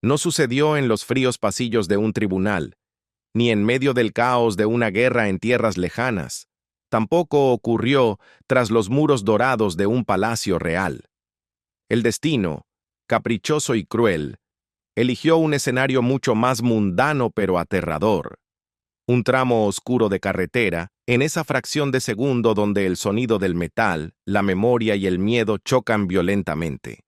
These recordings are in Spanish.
No sucedió en los fríos pasillos de un tribunal, ni en medio del caos de una guerra en tierras lejanas. Tampoco ocurrió tras los muros dorados de un palacio real. El destino, caprichoso y cruel, eligió un escenario mucho más mundano pero aterrador. Un tramo oscuro de carretera, en esa fracción de segundo donde el sonido del metal, la memoria y el miedo chocan violentamente.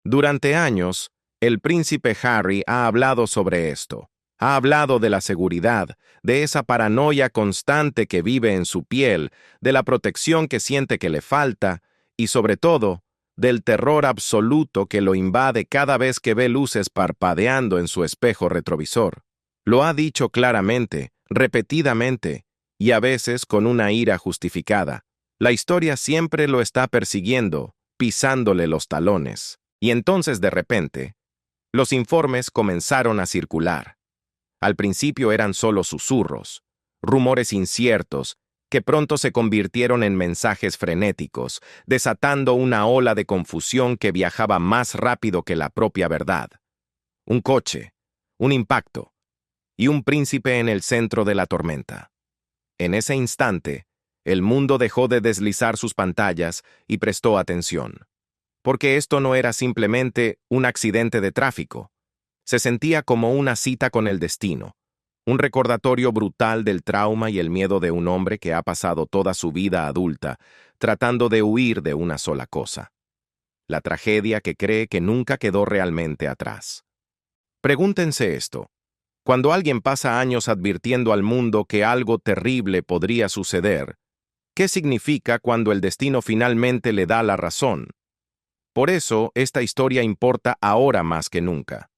Durante años, el príncipe Harry ha hablado sobre esto. Ha hablado de la seguridad, de esa paranoia constante que vive en su piel, de la protección que siente que le falta, y sobre todo, del terror absoluto que lo invade cada vez que ve luces parpadeando en su espejo retrovisor. Lo ha dicho claramente, repetidamente, y a veces con una ira justificada. La historia siempre lo está persiguiendo, pisándole los talones. Y entonces, de repente, los informes comenzaron a circular. Al principio eran solo susurros, rumores inciertos, que pronto se convirtieron en mensajes frenéticos, desatando una ola de confusión que viajaba más rápido que la propia verdad. Un coche, un impacto, y un príncipe en el centro de la tormenta. En ese instante, el mundo dejó de deslizar sus pantallas y prestó atención. Porque esto no era simplemente un accidente de tráfico. Se sentía como una cita con el destino, un recordatorio brutal del trauma y el miedo de un hombre que ha pasado toda su vida adulta tratando de huir de una sola cosa: la tragedia que cree que nunca quedó realmente atrás. Pregúntense esto. Cuando alguien pasa años advirtiendo al mundo que algo terrible podría suceder, ¿qué significa cuando el destino finalmente le da la razón? Por eso, esta historia importa ahora más que nunca.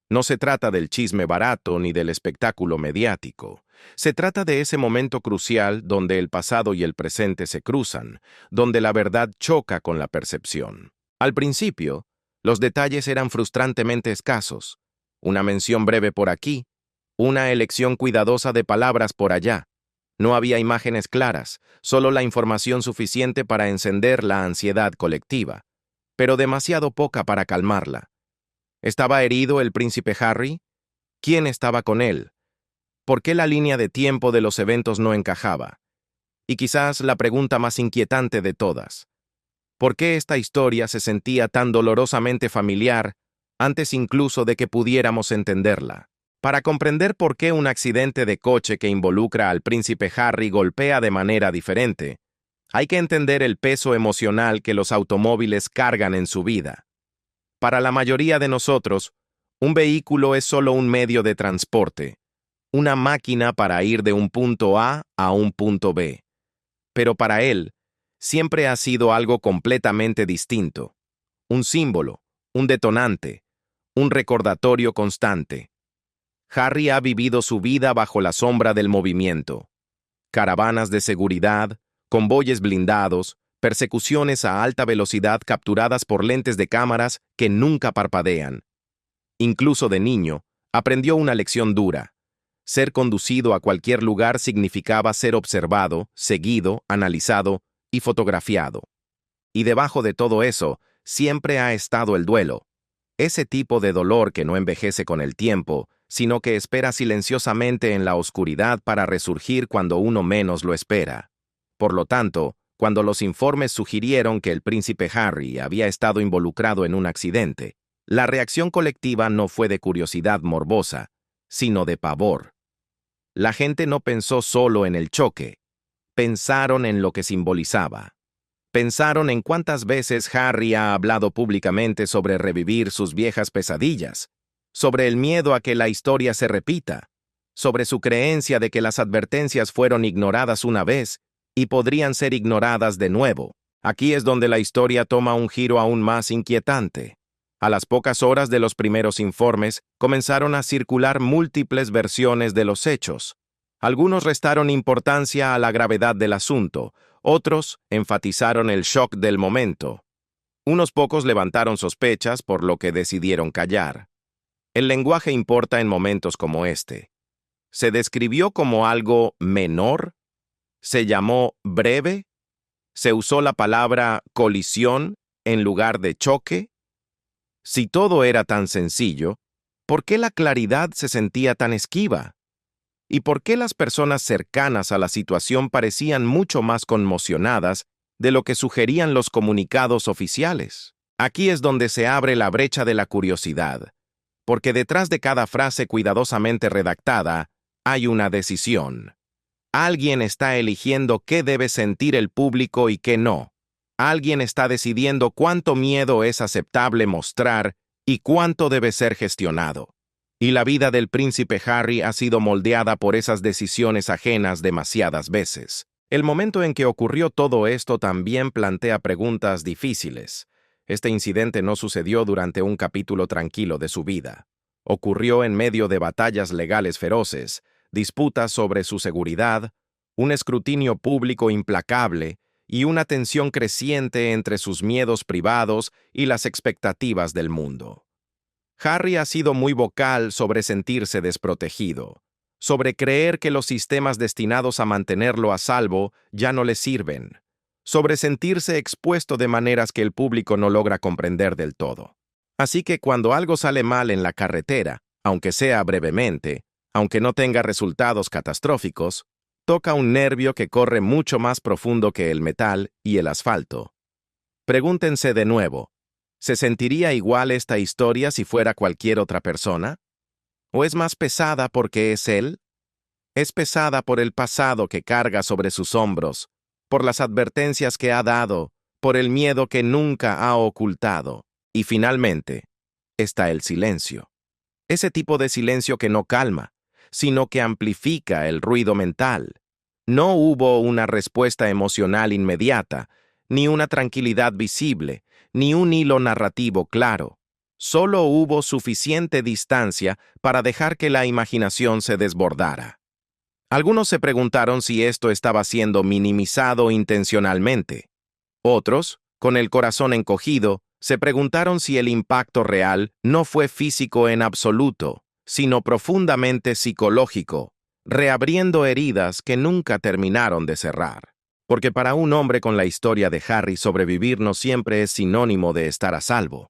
No se trata del chisme barato ni del espectáculo mediático. Se trata de ese momento crucial donde el pasado y el presente se cruzan, donde la verdad choca con la percepción. Al principio, los detalles eran frustrantemente escasos. Una mención breve por aquí, una elección cuidadosa de palabras por allá. No había imágenes claras, solo la información suficiente para encender la ansiedad colectiva, pero demasiado poca para calmarla. ¿Estaba herido el príncipe Harry? ¿Quién estaba con él? ¿Por qué la línea de tiempo de los eventos no encajaba? Y quizás la pregunta más inquietante de todas: ¿por qué esta historia se sentía tan dolorosamente familiar antes incluso de que pudiéramos entenderla? Para comprender por qué un accidente de coche que involucra al príncipe Harry golpea de manera diferente, hay que entender el peso emocional que los automóviles cargan en su vida. Para la mayoría de nosotros, un vehículo es solo un medio de transporte, una máquina para ir de un punto A a un punto B. Pero para él, siempre ha sido algo completamente distinto. Un símbolo, un detonante, un recordatorio constante. Harry ha vivido su vida bajo la sombra del movimiento. Caravanas de seguridad, convoyes blindados, persecuciones a alta velocidad capturadas por lentes de cámaras que nunca parpadean. Incluso de niño, aprendió una lección dura. Ser conducido a cualquier lugar significaba ser observado, seguido, analizado y fotografiado. Y debajo de todo eso, siempre ha estado el duelo. Ese tipo de dolor que no envejece con el tiempo, sino que espera silenciosamente en la oscuridad para resurgir cuando uno menos lo espera. Por lo tanto, cuando los informes sugirieron que el príncipe Harry había estado involucrado en un accidente, la reacción colectiva no fue de curiosidad morbosa, sino de pavor. La gente no pensó solo en el choque, pensaron en lo que simbolizaba. Pensaron en cuántas veces Harry ha hablado públicamente sobre revivir sus viejas pesadillas, sobre el miedo a que la historia se repita, sobre su creencia de que las advertencias fueron ignoradas una vez y podrían ser ignoradas de nuevo. Aquí es donde la historia toma un giro aún más inquietante. A las pocas horas de los primeros informes, comenzaron a circular múltiples versiones de los hechos. Algunos restaron importancia a la gravedad del asunto, otros enfatizaron el shock del momento. Unos pocos levantaron sospechas, por lo que decidieron callar. El lenguaje importa en momentos como este. ¿Se describió como algo menor? ¿Se llamó breve? ¿Se usó la palabra colisión en lugar de choque? Si todo era tan sencillo, ¿Por qué la claridad se sentía tan esquiva? ¿Y por qué las personas cercanas a la situación parecían mucho más conmocionadas de lo que sugerían los comunicados oficiales? Aquí es donde se abre la brecha de la curiosidad, porque detrás de cada frase cuidadosamente redactada hay una decisión. Alguien está eligiendo qué debe sentir el público y qué no. Alguien está decidiendo cuánto miedo es aceptable mostrar y cuánto debe ser gestionado. Y la vida del príncipe Harry ha sido moldeada por esas decisiones ajenas demasiadas veces. El momento en que ocurrió todo esto también plantea preguntas difíciles. Este incidente no sucedió durante un capítulo tranquilo de su vida. Ocurrió en medio de batallas legales feroces, disputas sobre su seguridad, un escrutinio público implacable y una tensión creciente entre sus miedos privados y las expectativas del mundo. Harry ha sido muy vocal sobre sentirse desprotegido, sobre creer que los sistemas destinados a mantenerlo a salvo ya no le sirven, sobre sentirse expuesto de maneras que el público no logra comprender del todo. Así que cuando algo sale mal en la carretera, aunque sea brevemente, aunque no tenga resultados catastróficos, toca un nervio que corre mucho más profundo que el metal y el asfalto. Pregúntense de nuevo, ¿se sentiría igual esta historia si fuera cualquier otra persona? ¿O es más pesada porque es él? Es pesada por el pasado que carga sobre sus hombros, por las advertencias que ha dado, por el miedo que nunca ha ocultado. Y finalmente, está el silencio. Ese tipo de silencio que no calma, sino que amplifica el ruido mental. No hubo una respuesta emocional inmediata, ni una tranquilidad visible, ni un hilo narrativo claro. Solo hubo suficiente distancia para dejar que la imaginación se desbordara. Algunos se preguntaron si esto estaba siendo minimizado intencionalmente. Otros, con el corazón encogido, se preguntaron si el impacto real no fue físico en absoluto, sino profundamente psicológico, reabriendo heridas que nunca terminaron de cerrar. Porque para un hombre con la historia de Harry, sobrevivir no siempre es sinónimo de estar a salvo.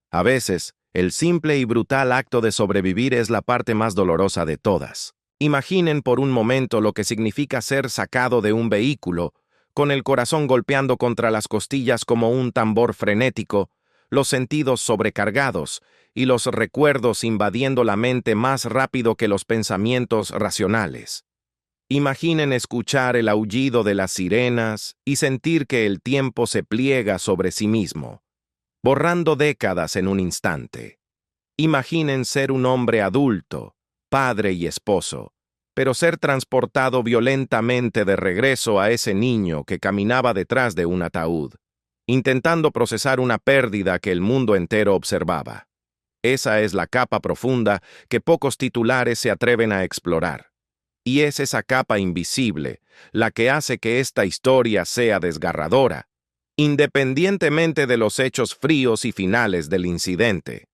A veces, el simple y brutal acto de sobrevivir es la parte más dolorosa de todas. Imaginen por un momento lo que significa ser sacado de un vehículo, con el corazón golpeando contra las costillas como un tambor frenético, los sentidos sobrecargados y los recuerdos invadiendo la mente más rápido que los pensamientos racionales. Imaginen escuchar el aullido de las sirenas y sentir que el tiempo se pliega sobre sí mismo, borrando décadas en un instante. Imaginen ser un hombre adulto, padre y esposo, pero ser transportado violentamente de regreso a ese niño que caminaba detrás de un ataúd, intentando procesar una pérdida que el mundo entero observaba. Esa es la capa profunda que pocos titulares se atreven a explorar. Y es esa capa invisible la que hace que esta historia sea desgarradora, independientemente de los hechos fríos y finales del incidente.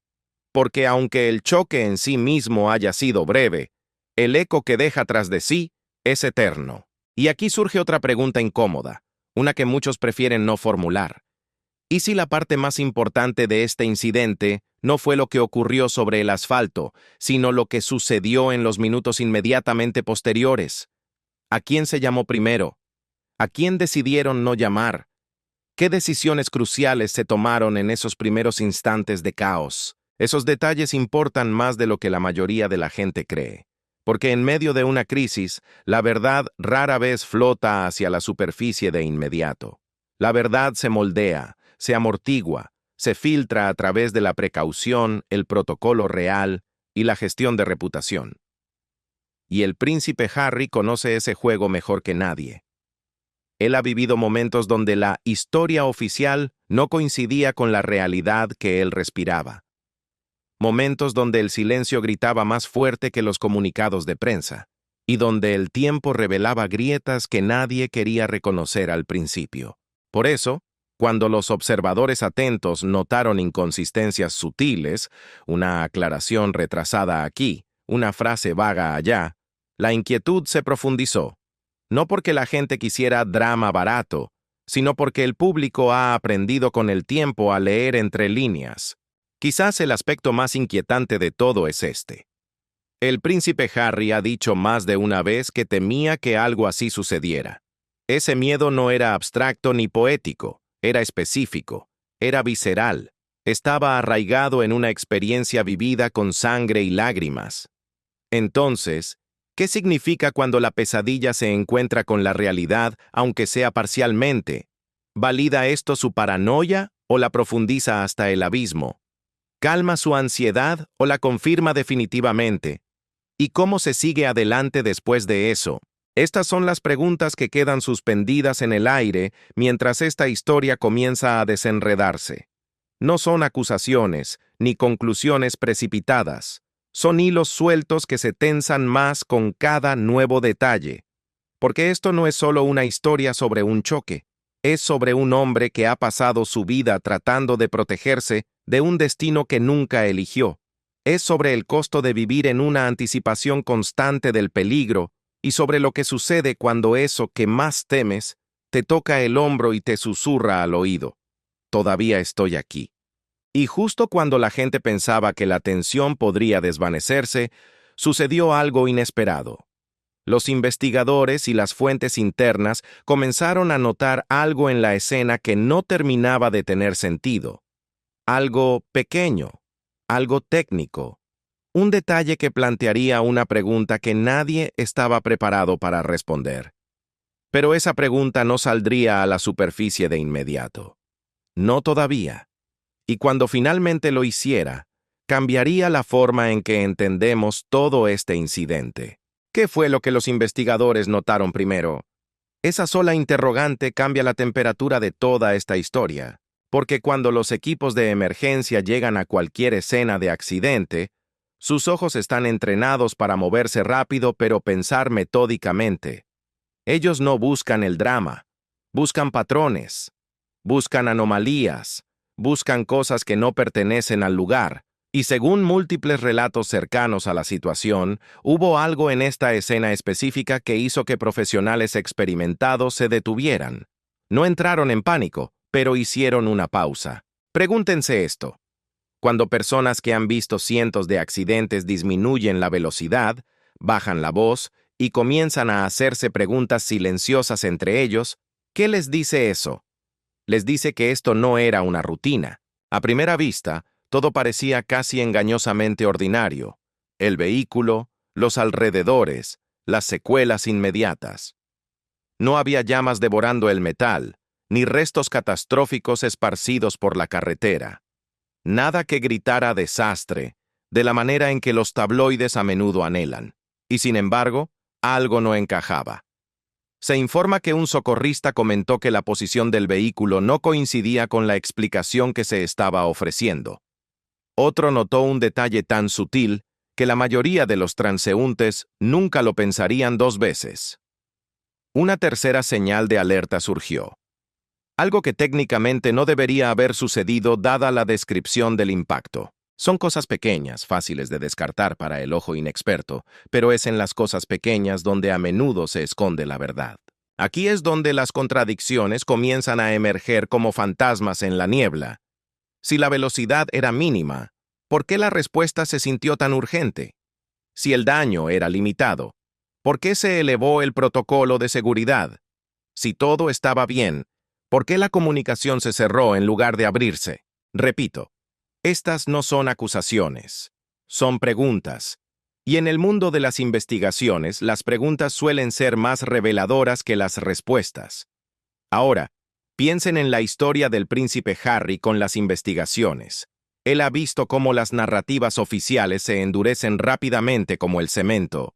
Porque aunque el choque en sí mismo haya sido breve, el eco que deja tras de sí es eterno. Y aquí surge otra pregunta incómoda, una que muchos prefieren no formular. ¿Y si la parte más importante de este incidente no fue lo que ocurrió sobre el asfalto, sino lo que sucedió en los minutos inmediatamente posteriores? ¿A quién se llamó primero? ¿A quién decidieron no llamar? ¿Qué decisiones cruciales se tomaron en esos primeros instantes de caos? Esos detalles importan más de lo que la mayoría de la gente cree, porque en medio de una crisis, la verdad rara vez flota hacia la superficie de inmediato. La verdad se moldea, se amortigua, se filtra a través de la precaución, el protocolo real y la gestión de reputación. Y el príncipe Harry conoce ese juego mejor que nadie. Él ha vivido momentos donde la historia oficial no coincidía con la realidad que él respiraba. Momentos donde el silencio gritaba más fuerte que los comunicados de prensa, y donde el tiempo revelaba grietas que nadie quería reconocer al principio. Por eso, cuando los observadores atentos notaron inconsistencias sutiles, una aclaración retrasada aquí, una frase vaga allá, la inquietud se profundizó. No porque la gente quisiera drama barato, sino porque el público ha aprendido con el tiempo a leer entre líneas. Quizás el aspecto más inquietante de todo es este. El príncipe Harry ha dicho más de una vez que temía que algo así sucediera. Ese miedo no era abstracto ni poético, era específico, era visceral, estaba arraigado en una experiencia vivida con sangre y lágrimas. Entonces, ¿qué significa cuando la pesadilla se encuentra con la realidad, aunque sea parcialmente? ¿Valida esto su paranoia o la profundiza hasta el abismo? ¿Calma su ansiedad o la confirma definitivamente? ¿Y cómo se sigue adelante después de eso? Estas son las preguntas que quedan suspendidas en el aire mientras esta historia comienza a desenredarse. No son acusaciones ni conclusiones precipitadas. Son hilos sueltos que se tensan más con cada nuevo detalle. Porque esto no es solo una historia sobre un choque. Es sobre un hombre que ha pasado su vida tratando de protegerse de un destino que nunca eligió. Es sobre el costo de vivir en una anticipación constante del peligro y sobre lo que sucede cuando eso que más temes te toca el hombro y te susurra al oído. Todavía estoy aquí. Y justo cuando la gente pensaba que la tensión podría desvanecerse, sucedió algo inesperado. Los investigadores y las fuentes internas comenzaron a notar algo en la escena que no terminaba de tener sentido. Algo pequeño, algo técnico, un detalle que plantearía una pregunta que nadie estaba preparado para responder. Pero esa pregunta no saldría a la superficie de inmediato. No todavía. Y cuando finalmente lo hiciera, cambiaría la forma en que entendemos todo este incidente. ¿Qué fue lo que los investigadores notaron primero? Esa sola interrogante cambia la temperatura de toda esta historia, porque cuando los equipos de emergencia llegan a cualquier escena de accidente, sus ojos están entrenados para moverse rápido pero pensar metódicamente. Ellos no buscan el drama, buscan patrones, buscan anomalías, buscan cosas que no pertenecen al lugar. Y según múltiples relatos cercanos a la situación, hubo algo en esta escena específica que hizo que profesionales experimentados se detuvieran. No entraron en pánico, pero hicieron una pausa. Pregúntense esto. Cuando personas que han visto cientos de accidentes disminuyen la velocidad, bajan la voz y comienzan a hacerse preguntas silenciosas entre ellos, ¿qué les dice eso? Les dice que esto no era una rutina. A primera vista, todo parecía casi engañosamente ordinario. El vehículo, los alrededores, las secuelas inmediatas. No había llamas devorando el metal, ni restos catastróficos esparcidos por la carretera. Nada que gritara desastre, de la manera en que los tabloides a menudo anhelan. Y sin embargo, algo no encajaba. Se informa que un socorrista comentó que la posición del vehículo no coincidía con la explicación que se estaba ofreciendo. Otro notó un detalle tan sutil que la mayoría de los transeúntes nunca lo pensarían dos veces. Una tercera señal de alerta surgió. Algo que técnicamente no debería haber sucedido dada la descripción del impacto. Son cosas pequeñas, fáciles de descartar para el ojo inexperto, pero es en las cosas pequeñas donde a menudo se esconde la verdad. Aquí es donde las contradicciones comienzan a emerger como fantasmas en la niebla. Si la velocidad era mínima, ¿por qué la respuesta se sintió tan urgente? Si el daño era limitado, ¿por qué se elevó el protocolo de seguridad? Si todo estaba bien, ¿por qué la comunicación se cerró en lugar de abrirse? Repito, estas no son acusaciones, son preguntas. Y en el mundo de las investigaciones, las preguntas suelen ser más reveladoras que las respuestas. Ahora, piensen en la historia del príncipe Harry con las investigaciones. Él ha visto cómo las narrativas oficiales se endurecen rápidamente como el cemento.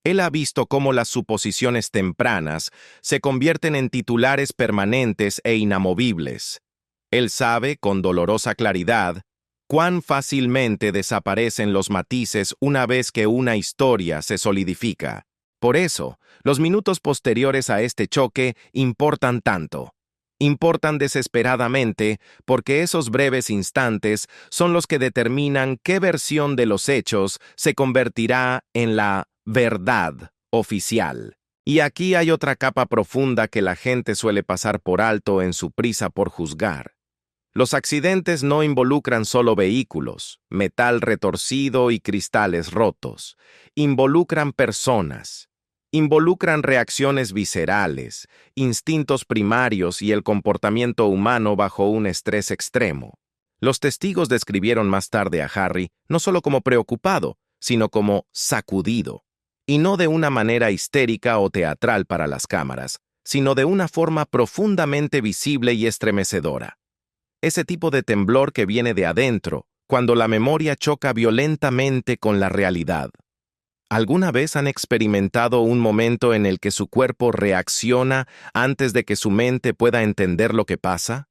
Él ha visto cómo las suposiciones tempranas se convierten en titulares permanentes e inamovibles. Él sabe, con dolorosa claridad, cuán fácilmente desaparecen los matices una vez que una historia se solidifica. Por eso, los minutos posteriores a este choque importan tanto. Importan desesperadamente porque esos breves instantes son los que determinan qué versión de los hechos se convertirá en la verdad oficial. Y aquí hay otra capa profunda que la gente suele pasar por alto en su prisa por juzgar. Los accidentes no involucran solo vehículos, metal retorcido y cristales rotos. Involucran personas. Involucran reacciones viscerales, instintos primarios y el comportamiento humano bajo un estrés extremo. Los testigos describieron más tarde a Harry no solo como preocupado, sino como sacudido. Y no de una manera histérica o teatral para las cámaras, sino de una forma profundamente visible y estremecedora. Ese tipo de temblor que viene de adentro, cuando la memoria choca violentamente con la realidad. ¿Alguna vez han experimentado un momento en el que su cuerpo reacciona antes de que su mente pueda entender lo que pasa?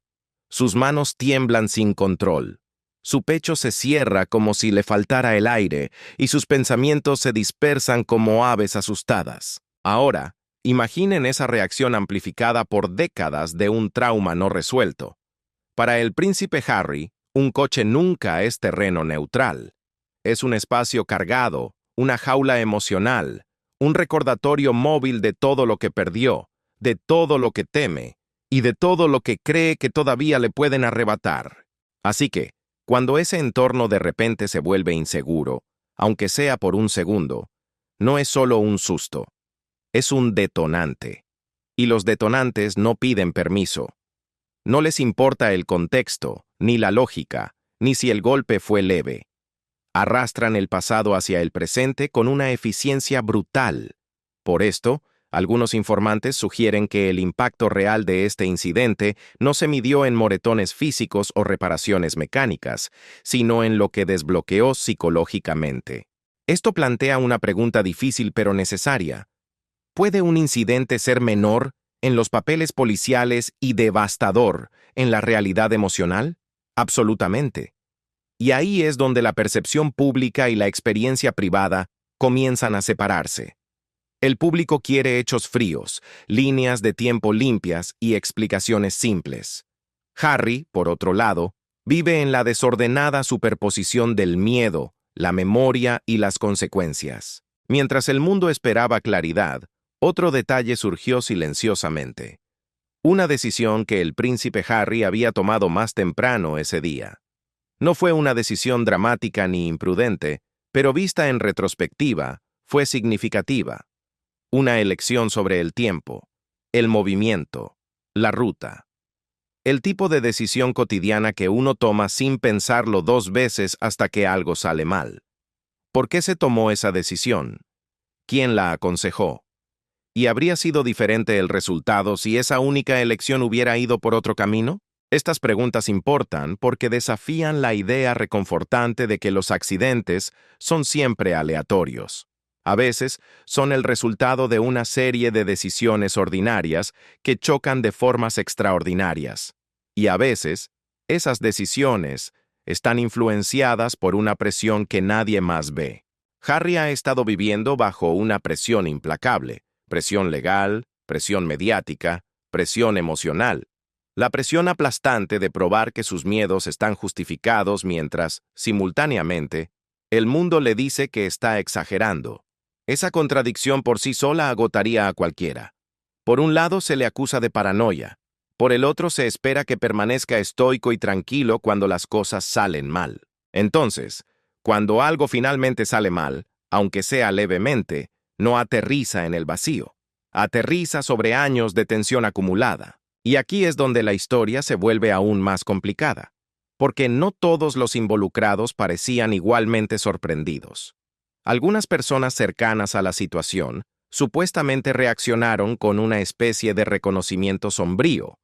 Sus manos tiemblan sin control. Su pecho se cierra como si le faltara el aire y sus pensamientos se dispersan como aves asustadas. Ahora, imaginen esa reacción amplificada por décadas de un trauma no resuelto. Para el príncipe Harry, un coche nunca es terreno neutral. Es un espacio cargado, una jaula emocional, un recordatorio móvil de todo lo que perdió, de todo lo que teme y de todo lo que cree que todavía le pueden arrebatar. Así que, cuando ese entorno de repente se vuelve inseguro, aunque sea por un segundo, no es solo un susto, es un detonante. Y los detonantes no piden permiso. No les importa el contexto, ni la lógica, ni si el golpe fue leve. Arrastran el pasado hacia el presente con una eficiencia brutal. Por esto, algunos informantes sugieren que el impacto real de este incidente no se midió en moretones físicos o reparaciones mecánicas, sino en lo que desbloqueó psicológicamente. Esto plantea una pregunta difícil pero necesaria. ¿Puede un incidente ser menor en los papeles policiales y devastador en la realidad emocional? Absolutamente. Y ahí es donde la percepción pública y la experiencia privada comienzan a separarse. El público quiere hechos fríos, líneas de tiempo limpias y explicaciones simples. Harry, por otro lado, vive en la desordenada superposición del miedo, la memoria y las consecuencias. Mientras el mundo esperaba claridad, otro detalle surgió silenciosamente. Una decisión que el príncipe Harry había tomado más temprano ese día. No fue una decisión dramática ni imprudente, pero vista en retrospectiva, fue significativa. Una elección sobre el tiempo, el movimiento, la ruta. El tipo de decisión cotidiana que uno toma sin pensarlo dos veces hasta que algo sale mal. ¿Por qué se tomó esa decisión? ¿Quién la aconsejó? ¿Y habría sido diferente el resultado si esa única elección hubiera ido por otro camino? Estas preguntas importan porque desafían la idea reconfortante de que los accidentes son siempre aleatorios. A veces son el resultado de una serie de decisiones ordinarias que chocan de formas extraordinarias. Y a veces, esas decisiones están influenciadas por una presión que nadie más ve. Harry ha estado viviendo bajo una presión implacable. Presión legal, presión mediática, presión emocional. La presión aplastante de probar que sus miedos están justificados mientras, simultáneamente, el mundo le dice que está exagerando. Esa contradicción por sí sola agotaría a cualquiera. Por un lado se le acusa de paranoia, por el otro se espera que permanezca estoico y tranquilo cuando las cosas salen mal. Entonces, cuando algo finalmente sale mal, aunque sea levemente, no aterriza en el vacío. Aterriza sobre años de tensión acumulada. Y aquí es donde la historia se vuelve aún más complicada, porque no todos los involucrados parecían igualmente sorprendidos. Algunas personas cercanas a la situación supuestamente reaccionaron con una especie de reconocimiento sombrío,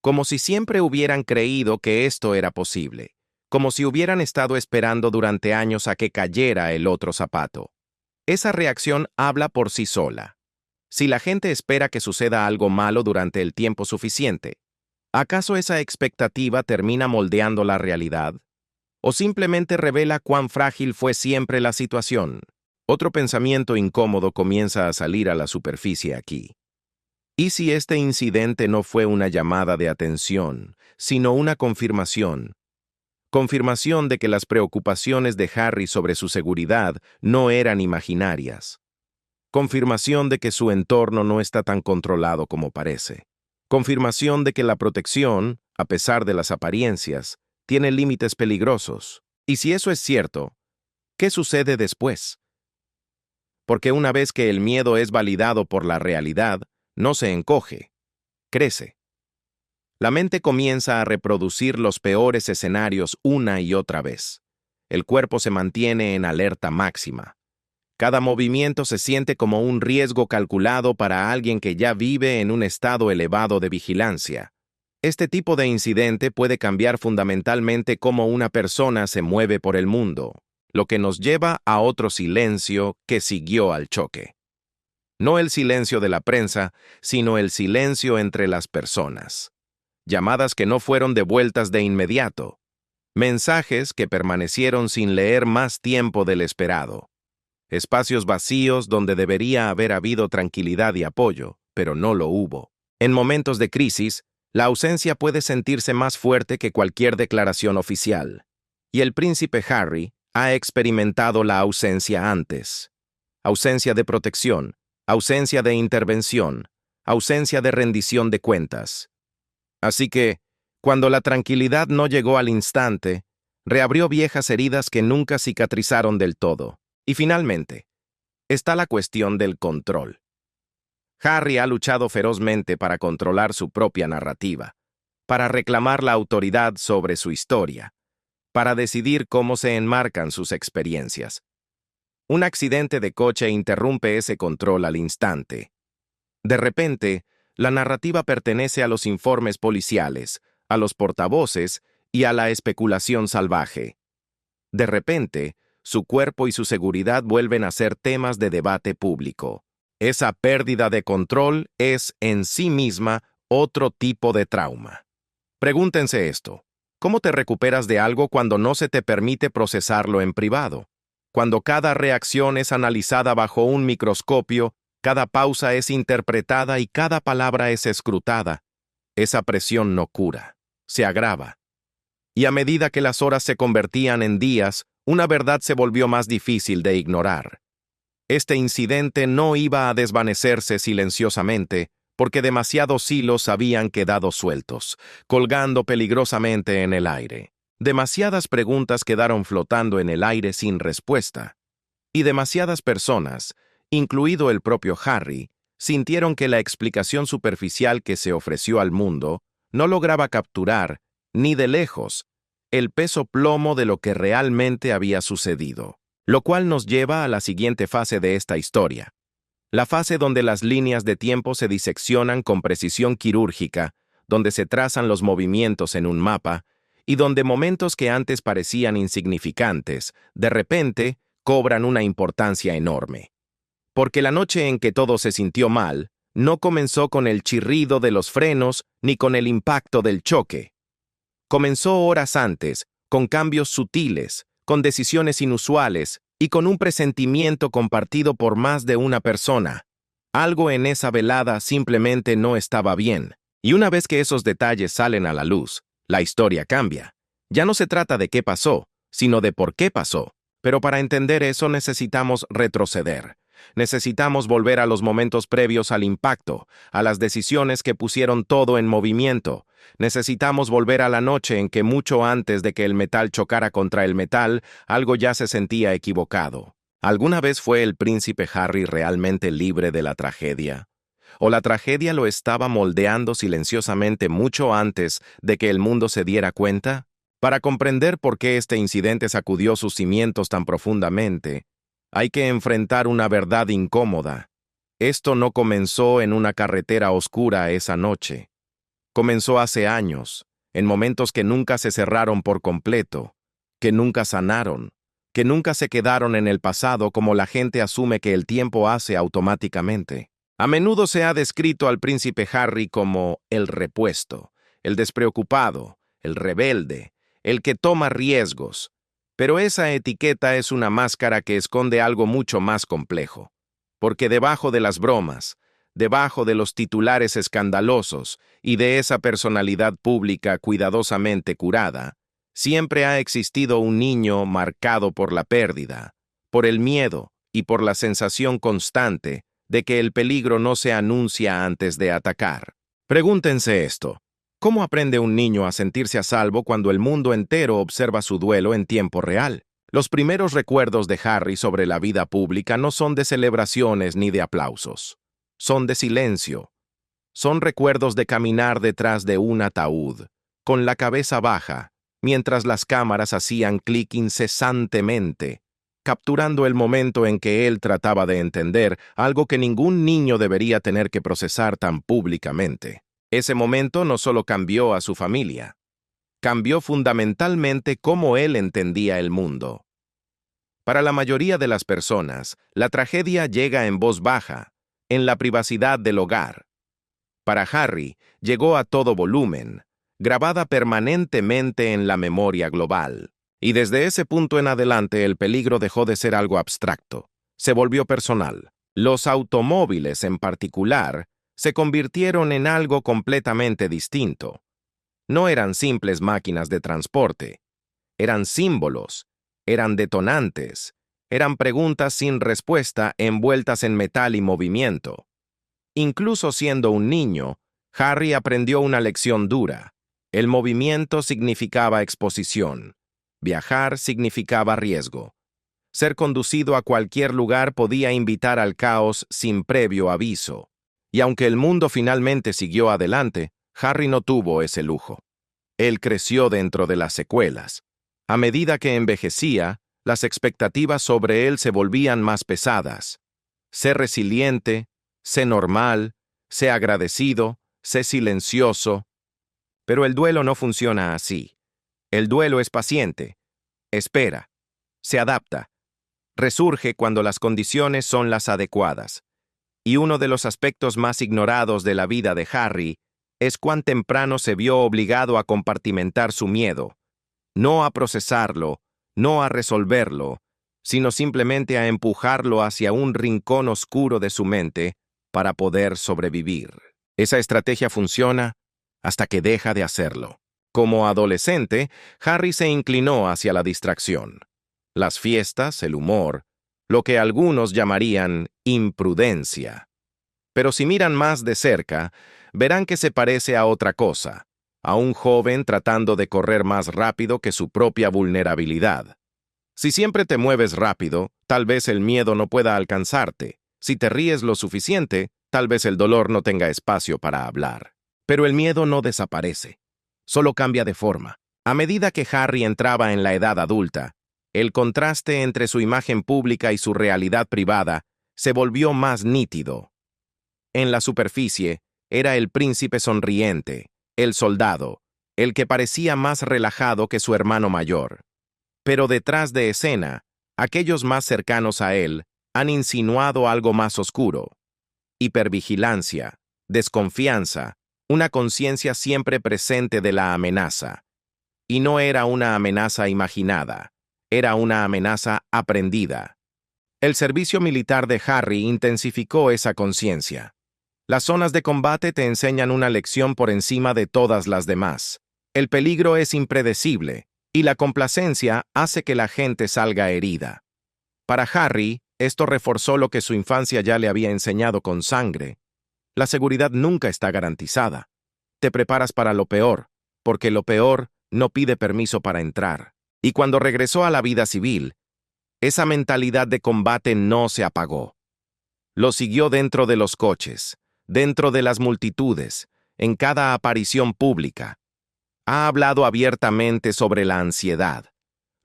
como si siempre hubieran creído que esto era posible, como si hubieran estado esperando durante años a que cayera el otro zapato. Esa reacción habla por sí sola. Si la gente espera que suceda algo malo durante el tiempo suficiente, ¿acaso esa expectativa termina moldeando la realidad? ¿O simplemente revela cuán frágil fue siempre la situación? Otro pensamiento incómodo comienza a salir a la superficie aquí. ¿Y si este incidente no fue una llamada de atención, sino una confirmación? Confirmación de que las preocupaciones de Harry sobre su seguridad no eran imaginarias. Confirmación de que su entorno no está tan controlado como parece. Confirmación de que la protección, a pesar de las apariencias, tiene límites peligrosos. Y si eso es cierto, ¿qué sucede después? Porque una vez que el miedo es validado por la realidad, no se encoge, crece. La mente comienza a reproducir los peores escenarios una y otra vez. El cuerpo se mantiene en alerta máxima. Cada movimiento se siente como un riesgo calculado para alguien que ya vive en un estado elevado de vigilancia. Este tipo de incidente puede cambiar fundamentalmente cómo una persona se mueve por el mundo, lo que nos lleva a otro silencio que siguió al choque. No el silencio de la prensa, sino el silencio entre las personas. Llamadas que no fueron devueltas de inmediato. Mensajes que permanecieron sin leer más tiempo del esperado. Espacios vacíos donde debería haber habido tranquilidad y apoyo, pero no lo hubo. En momentos de crisis, la ausencia puede sentirse más fuerte que cualquier declaración oficial. Y el príncipe Harry ha experimentado la ausencia antes. Ausencia de protección, ausencia de intervención, ausencia de rendición de cuentas. Así que, cuando la tranquilidad no llegó al instante, reabrió viejas heridas que nunca cicatrizaron del todo. Y finalmente, está la cuestión del control. Harry ha luchado ferozmente para controlar su propia narrativa, para reclamar la autoridad sobre su historia, para decidir cómo se enmarcan sus experiencias. Un accidente de coche interrumpe ese control al instante. De repente, la narrativa pertenece a los informes policiales, a los portavoces y a la especulación salvaje. De repente, su cuerpo y su seguridad vuelven a ser temas de debate público. Esa pérdida de control es, en sí misma, otro tipo de trauma. Pregúntense esto: ¿cómo te recuperas de algo cuando no se te permite procesarlo en privado? Cuando cada reacción es analizada bajo un microscopio, cada pausa es interpretada y cada palabra es escrutada. Esa presión no cura, se agrava. Y a medida que las horas se convertían en días, una verdad se volvió más difícil de ignorar. Este incidente no iba a desvanecerse silenciosamente, porque demasiados hilos habían quedado sueltos, colgando peligrosamente en el aire. Demasiadas preguntas quedaron flotando en el aire sin respuesta. Y demasiadas personas, incluido el propio Harry, sintieron que la explicación superficial que se ofreció al mundo no lograba capturar, ni de lejos, el peso plomo de lo que realmente había sucedido. Lo cual nos lleva a la siguiente fase de esta historia. La fase donde las líneas de tiempo se diseccionan con precisión quirúrgica, donde se trazan los movimientos en un mapa, y donde momentos que antes parecían insignificantes, de repente, cobran una importancia enorme. Porque la noche en que todo se sintió mal, no comenzó con el chirrido de los frenos ni con el impacto del choque. Comenzó horas antes, con cambios sutiles, con decisiones inusuales y con un presentimiento compartido por más de una persona. Algo en esa velada simplemente no estaba bien. Y una vez que esos detalles salen a la luz, la historia cambia. Ya no se trata de qué pasó, sino de por qué pasó. Pero para entender eso necesitamos retroceder. Necesitamos volver a los momentos previos al impacto, a las decisiones que pusieron todo en movimiento. Necesitamos volver a la noche en que mucho antes de que el metal chocara contra el metal, algo ya se sentía equivocado. ¿Alguna vez fue el príncipe Harry realmente libre de la tragedia? ¿O la tragedia lo estaba moldeando silenciosamente mucho antes de que el mundo se diera cuenta? Para comprender por qué este incidente sacudió sus cimientos tan profundamente, hay que enfrentar una verdad incómoda. Esto no comenzó en una carretera oscura esa noche. Comenzó hace años, en momentos que nunca se cerraron por completo, que nunca sanaron, que nunca se quedaron en el pasado como la gente asume que el tiempo hace automáticamente. A menudo se ha descrito al príncipe Harry como el repuesto, el despreocupado, el rebelde, el que toma riesgos. Pero esa etiqueta es una máscara que esconde algo mucho más complejo. Porque debajo de las bromas, debajo de los titulares escandalosos y de esa personalidad pública cuidadosamente curada, siempre ha existido un niño marcado por la pérdida, por el miedo y por la sensación constante de que el peligro no se anuncia antes de atacar. Pregúntense esto. ¿Cómo aprende un niño a sentirse a salvo cuando el mundo entero observa su duelo en tiempo real? Los primeros recuerdos de Harry sobre la vida pública no son de celebraciones ni de aplausos. Son de silencio. Son recuerdos de caminar detrás de un ataúd, con la cabeza baja, mientras las cámaras hacían clic incesantemente, capturando el momento en que él trataba de entender algo que ningún niño debería tener que procesar tan públicamente. Ese momento no solo cambió a su familia, cambió fundamentalmente cómo él entendía el mundo. Para la mayoría de las personas, la tragedia llega en voz baja, en la privacidad del hogar. Para Harry, llegó a todo volumen, grabada permanentemente en la memoria global. Y desde ese punto en adelante el peligro dejó de ser algo abstracto, se volvió personal. Los automóviles, en particular, se convirtieron en algo completamente distinto. No eran simples máquinas de transporte, eran símbolos, eran detonantes, eran preguntas sin respuesta envueltas en metal y movimiento. Incluso siendo un niño, Harry aprendió una lección dura. El movimiento significaba exposición. Viajar significaba riesgo. Ser conducido a cualquier lugar podía invitar al caos sin previo aviso. Y aunque el mundo finalmente siguió adelante, Harry no tuvo ese lujo. Él creció dentro de las secuelas. A medida que envejecía, las expectativas sobre él se volvían más pesadas. Sé resiliente, sé normal, sé agradecido, sé silencioso. Pero el duelo no funciona así. El duelo es paciente, espera, se adapta, resurge cuando las condiciones son las adecuadas. Y uno de los aspectos más ignorados de la vida de Harry es cuán temprano se vio obligado a compartimentar su miedo, no a procesarlo, no a resolverlo, sino simplemente a empujarlo hacia un rincón oscuro de su mente para poder sobrevivir. Esa estrategia funciona hasta que deja de hacerlo. Como adolescente, Harry se inclinó hacia la distracción. Las fiestas, el humor, lo que algunos llamarían imprudencia. Pero si miran más de cerca, verán que se parece a otra cosa, a un joven tratando de correr más rápido que su propia vulnerabilidad. Si siempre te mueves rápido, tal vez el miedo no pueda alcanzarte. Si te ríes lo suficiente, tal vez el dolor no tenga espacio para hablar. Pero el miedo no desaparece, solo cambia de forma. A medida que Harry entraba en la edad adulta, el contraste entre su imagen pública y su realidad privada se volvió más nítido. En la superficie, era el príncipe sonriente, el soldado, el que parecía más relajado que su hermano mayor. Pero detrás de escena, aquellos más cercanos a él han insinuado algo más oscuro. Hipervigilancia, desconfianza, una conciencia siempre presente de la amenaza. Y no era una amenaza imaginada, era una amenaza aprendida. El servicio militar de Harry intensificó esa conciencia. Las zonas de combate te enseñan una lección por encima de todas las demás. El peligro es impredecible, y la complacencia hace que la gente salga herida. Para Harry, esto reforzó lo que su infancia ya le había enseñado con sangre. La seguridad nunca está garantizada. Te preparas para lo peor, porque lo peor no pide permiso para entrar. Y cuando regresó a la vida civil, esa mentalidad de combate no se apagó. Lo siguió dentro de los coches, dentro de las multitudes, en cada aparición pública. Ha hablado abiertamente sobre la ansiedad,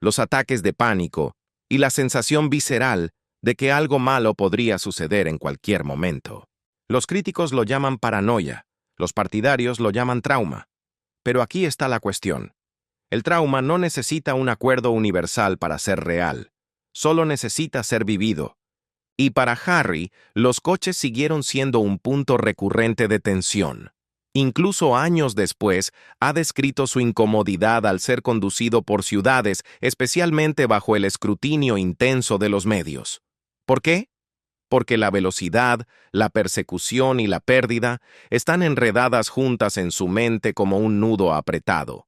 los ataques de pánico y la sensación visceral de que algo malo podría suceder en cualquier momento. Los críticos lo llaman paranoia, los partidarios lo llaman trauma. Pero aquí está la cuestión. El trauma no necesita un acuerdo universal para ser real, solo necesita ser vivido. Y para Harry, los coches siguieron siendo un punto recurrente de tensión. Incluso años después, ha descrito su incomodidad al ser conducido por ciudades, especialmente bajo el escrutinio intenso de los medios. ¿Por qué? Porque la velocidad, la persecución y la pérdida están enredadas juntas en su mente como un nudo apretado.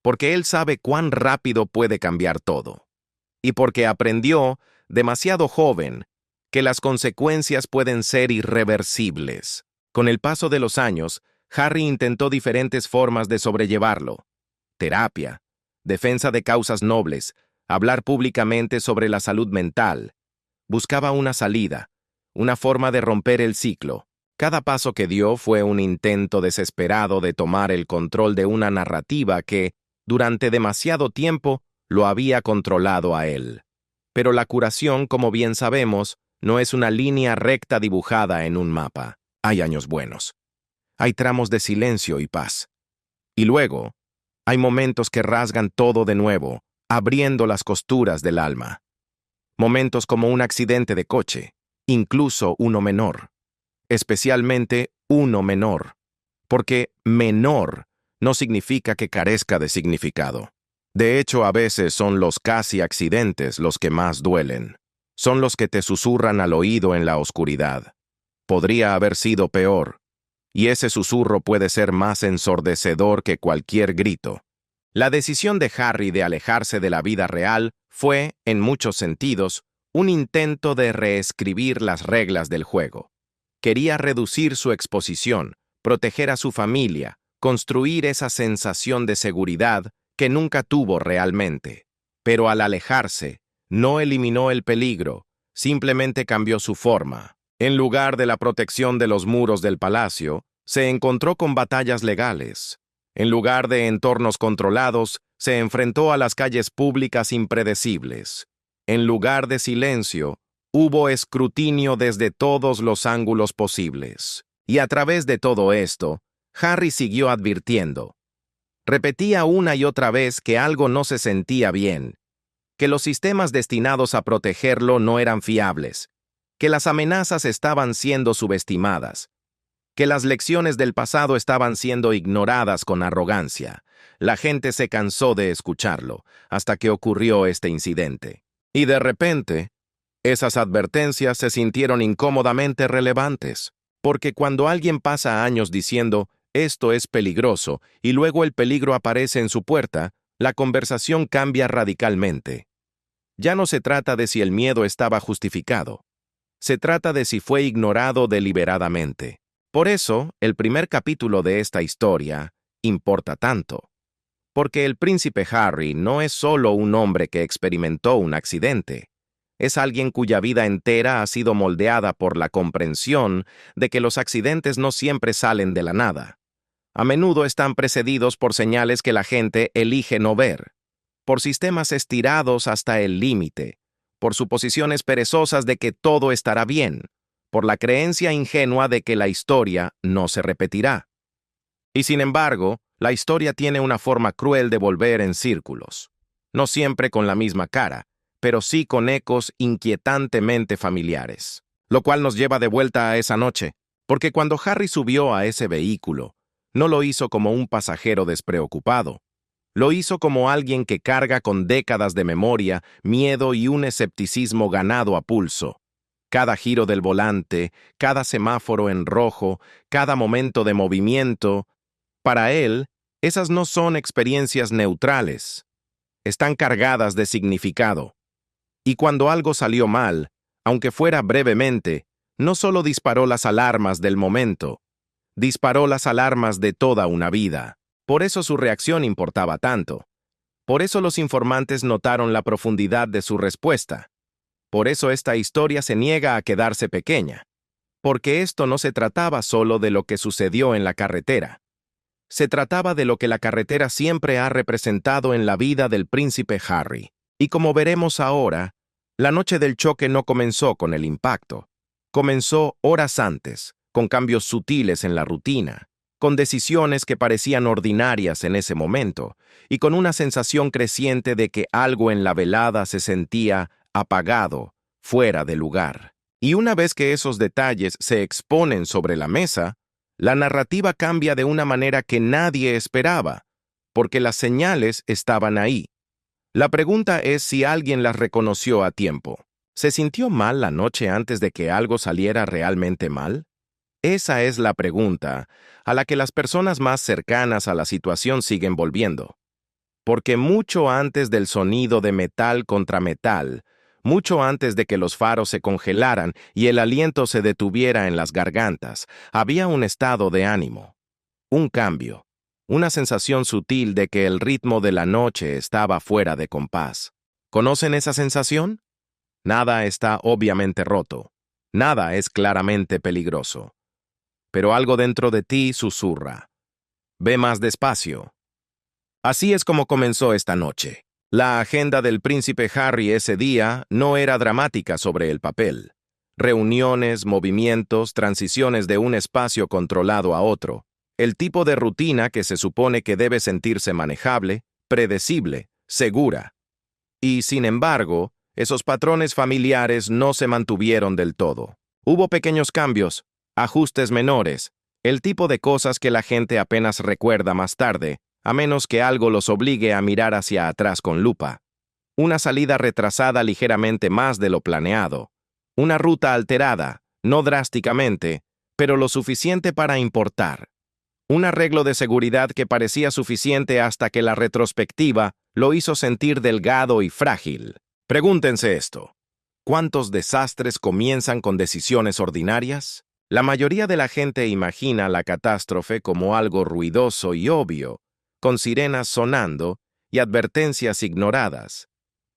Porque él sabe cuán rápido puede cambiar todo. Y porque aprendió, demasiado joven, que las consecuencias pueden ser irreversibles. Con el paso de los años, Harry intentó diferentes formas de sobrellevarlo. Terapia, defensa de causas nobles, hablar públicamente sobre la salud mental. Buscaba una salida, una forma de romper el ciclo. Cada paso que dio fue un intento desesperado de tomar el control de una narrativa que, durante demasiado tiempo, lo había controlado a él. Pero la curación, como bien sabemos, no es una línea recta dibujada en un mapa. Hay años buenos. Hay tramos de silencio y paz. Y luego, hay momentos que rasgan todo de nuevo, abriendo las costuras del alma. Momentos como un accidente de coche, incluso uno menor. Especialmente uno menor. Porque menor no significa que carezca de significado. De hecho, a veces son los casi accidentes los que más duelen. Son los que te susurran al oído en la oscuridad. Podría haber sido peor. Y ese susurro puede ser más ensordecedor que cualquier grito. La decisión de Harry de alejarse de la vida real fue, en muchos sentidos, un intento de reescribir las reglas del juego. Quería reducir su exposición, proteger a su familia, construir esa sensación de seguridad que nunca tuvo realmente. Pero al alejarse, no eliminó el peligro, simplemente cambió su forma. En lugar de la protección de los muros del palacio, se encontró con batallas legales. En lugar de entornos controlados, se enfrentó a las calles públicas impredecibles. En lugar de silencio, hubo escrutinio desde todos los ángulos posibles. Y a través de todo esto, Harry siguió advirtiendo. Repetía una y otra vez que algo no se sentía bien, que los sistemas destinados a protegerlo no eran fiables, que las amenazas estaban siendo subestimadas, que las lecciones del pasado estaban siendo ignoradas con arrogancia. La gente se cansó de escucharlo, hasta que ocurrió este incidente. Y de repente, esas advertencias se sintieron incómodamente relevantes, porque cuando alguien pasa años diciendo, esto es peligroso, y luego el peligro aparece en su puerta, la conversación cambia radicalmente. Ya no se trata de si el miedo estaba justificado. Se trata de si fue ignorado deliberadamente. Por eso, el primer capítulo de esta historia importa tanto. Porque el príncipe Harry no es solo un hombre que experimentó un accidente. Es alguien cuya vida entera ha sido moldeada por la comprensión de que los accidentes no siempre salen de la nada. A menudo están precedidos por señales que la gente elige no ver, por sistemas estirados hasta el límite, por suposiciones perezosas de que todo estará bien, por la creencia ingenua de que la historia no se repetirá. Y sin embargo, la historia tiene una forma cruel de volver en círculos, no siempre con la misma cara, pero sí con ecos inquietantemente familiares. Lo cual nos lleva de vuelta a esa noche, porque cuando Harry subió a ese vehículo, no lo hizo como un pasajero despreocupado. Lo hizo como alguien que carga con décadas de memoria, miedo y un escepticismo ganado a pulso. Cada giro del volante, cada semáforo en rojo, cada momento de movimiento, para él, esas no son experiencias neutrales. Están cargadas de significado. Y cuando algo salió mal, aunque fuera brevemente, no solo disparó las alarmas del momento, disparó las alarmas de toda una vida. Por eso su reacción importaba tanto. Por eso los informantes notaron la profundidad de su respuesta. Por eso esta historia se niega a quedarse pequeña. Porque esto no se trataba solo de lo que sucedió en la carretera. Se trataba de lo que la carretera siempre ha representado en la vida del príncipe Harry. Y como veremos ahora, la noche del choque no comenzó con el impacto. Comenzó horas antes, con cambios sutiles en la rutina, con decisiones que parecían ordinarias en ese momento, y con una sensación creciente de que algo en la velada se sentía apagado, fuera de lugar. Y una vez que esos detalles se exponen sobre la mesa, la narrativa cambia de una manera que nadie esperaba, porque las señales estaban ahí. La pregunta es si alguien las reconoció a tiempo. ¿Se sintió mal la noche antes de que algo saliera realmente mal? Esa es la pregunta a la que las personas más cercanas a la situación siguen volviendo. Porque mucho antes del sonido de metal contra metal, mucho antes de que los faros se congelaran y el aliento se detuviera en las gargantas, había un estado de ánimo. un cambio, una sensación sutil de que el ritmo de la noche estaba fuera de compás. ¿Conocen esa sensación? Nada está obviamente roto. Nada es claramente peligroso. Pero algo dentro de ti susurra. Ve más despacio. Así es como comenzó esta noche. La agenda del príncipe Harry ese día no era dramática sobre el papel. Reuniones, movimientos, transiciones de un espacio controlado a otro. El tipo de rutina que se supone que debe sentirse manejable, predecible, segura. Y, sin embargo, esos patrones familiares no se mantuvieron del todo. Hubo pequeños cambios, ajustes menores, el tipo de cosas que la gente apenas recuerda más tarde, a menos que algo los obligue a mirar hacia atrás con lupa. Una salida retrasada ligeramente más de lo planeado. Una ruta alterada, no drásticamente, pero lo suficiente para importar. Un arreglo de seguridad que parecía suficiente hasta que la retrospectiva lo hizo sentir delgado y frágil. Pregúntense esto. ¿Cuántos desastres comienzan con decisiones ordinarias? La mayoría de la gente imagina la catástrofe como algo ruidoso y obvio, con sirenas sonando y advertencias ignoradas.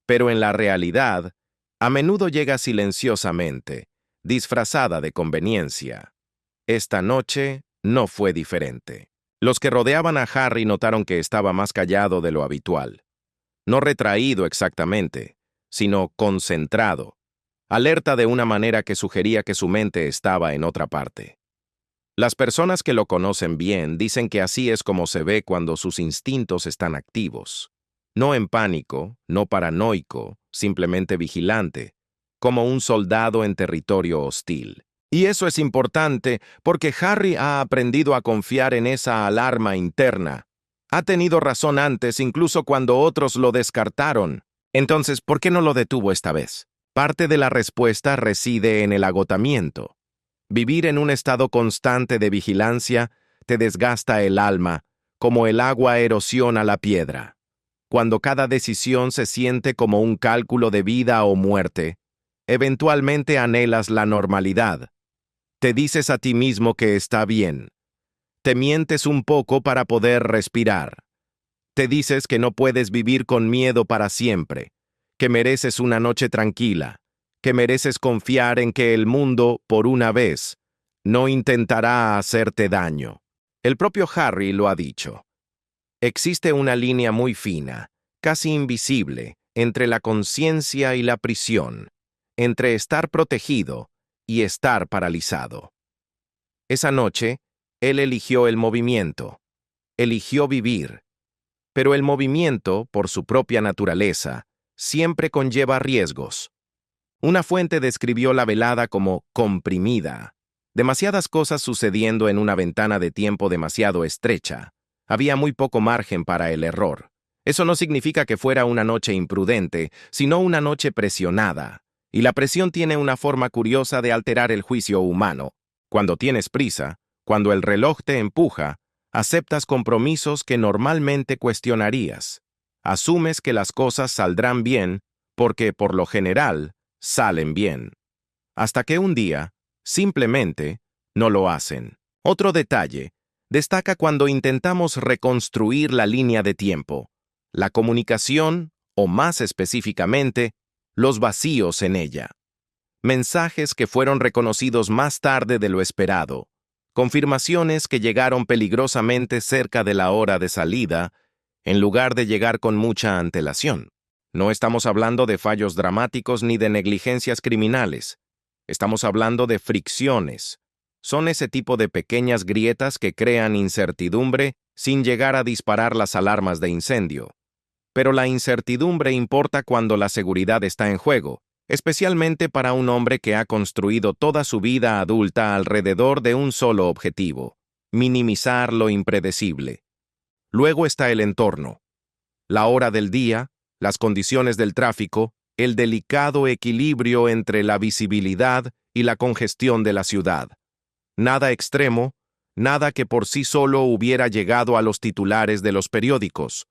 Pero en la realidad, a menudo llega silenciosamente, disfrazada de conveniencia. Esta noche no fue diferente. Los que rodeaban a Harry notaron que estaba más callado de lo habitual. No retraído exactamente, sino concentrado, alerta de una manera que sugería que su mente estaba en otra parte. Las personas que lo conocen bien dicen que así es como se ve cuando sus instintos están activos. No en pánico, no paranoico, simplemente vigilante, como un soldado en territorio hostil. Y eso es importante porque Harry ha aprendido a confiar en esa alarma interna. Ha tenido razón antes, incluso cuando otros lo descartaron. Entonces, ¿por qué no lo detuvo esta vez? Parte de la respuesta reside en el agotamiento. Vivir en un estado constante de vigilancia te desgasta el alma, como el agua erosiona la piedra. Cuando cada decisión se siente como un cálculo de vida o muerte, eventualmente anhelas la normalidad. Te dices a ti mismo que está bien. Te mientes un poco para poder respirar. Te dices que no puedes vivir con miedo para siempre, que mereces una noche tranquila, que mereces confiar en que el mundo, por una vez, no intentará hacerte daño. El propio Harry lo ha dicho. Existe una línea muy fina, casi invisible, entre la conciencia y la prisión, entre estar protegido y estar paralizado. Esa noche, él eligió el movimiento, eligió vivir, pero el movimiento, por su propia naturaleza, siempre conlleva riesgos. Una fuente describió la velada como comprimida. Demasiadas cosas sucediendo en una ventana de tiempo demasiado estrecha. Había muy poco margen para el error. Eso no significa que fuera una noche imprudente, sino una noche presionada. Y la presión tiene una forma curiosa de alterar el juicio humano. Cuando tienes prisa, cuando el reloj te empuja, aceptas compromisos que normalmente cuestionarías. Asumes que las cosas saldrán bien porque, por lo general, salen bien. Hasta que un día, simplemente, no lo hacen. Otro detalle destaca cuando intentamos reconstruir la línea de tiempo, la comunicación, o más específicamente, los vacíos en ella. Mensajes que fueron reconocidos más tarde de lo esperado, confirmaciones que llegaron peligrosamente cerca de la hora de salida, en lugar de llegar con mucha antelación. No estamos hablando de fallos dramáticos ni de negligencias criminales. Estamos hablando de fricciones. Son ese tipo de pequeñas grietas que crean incertidumbre sin llegar a disparar las alarmas de incendio. Pero la incertidumbre importa cuando la seguridad está en juego, especialmente para un hombre que ha construido toda su vida adulta alrededor de un solo objetivo: minimizar lo impredecible. Luego está el entorno, la hora del día, las condiciones del tráfico, el delicado equilibrio entre la visibilidad y la congestión de la ciudad. Nada extremo, nada que por sí solo hubiera llegado a los titulares de los periódicos,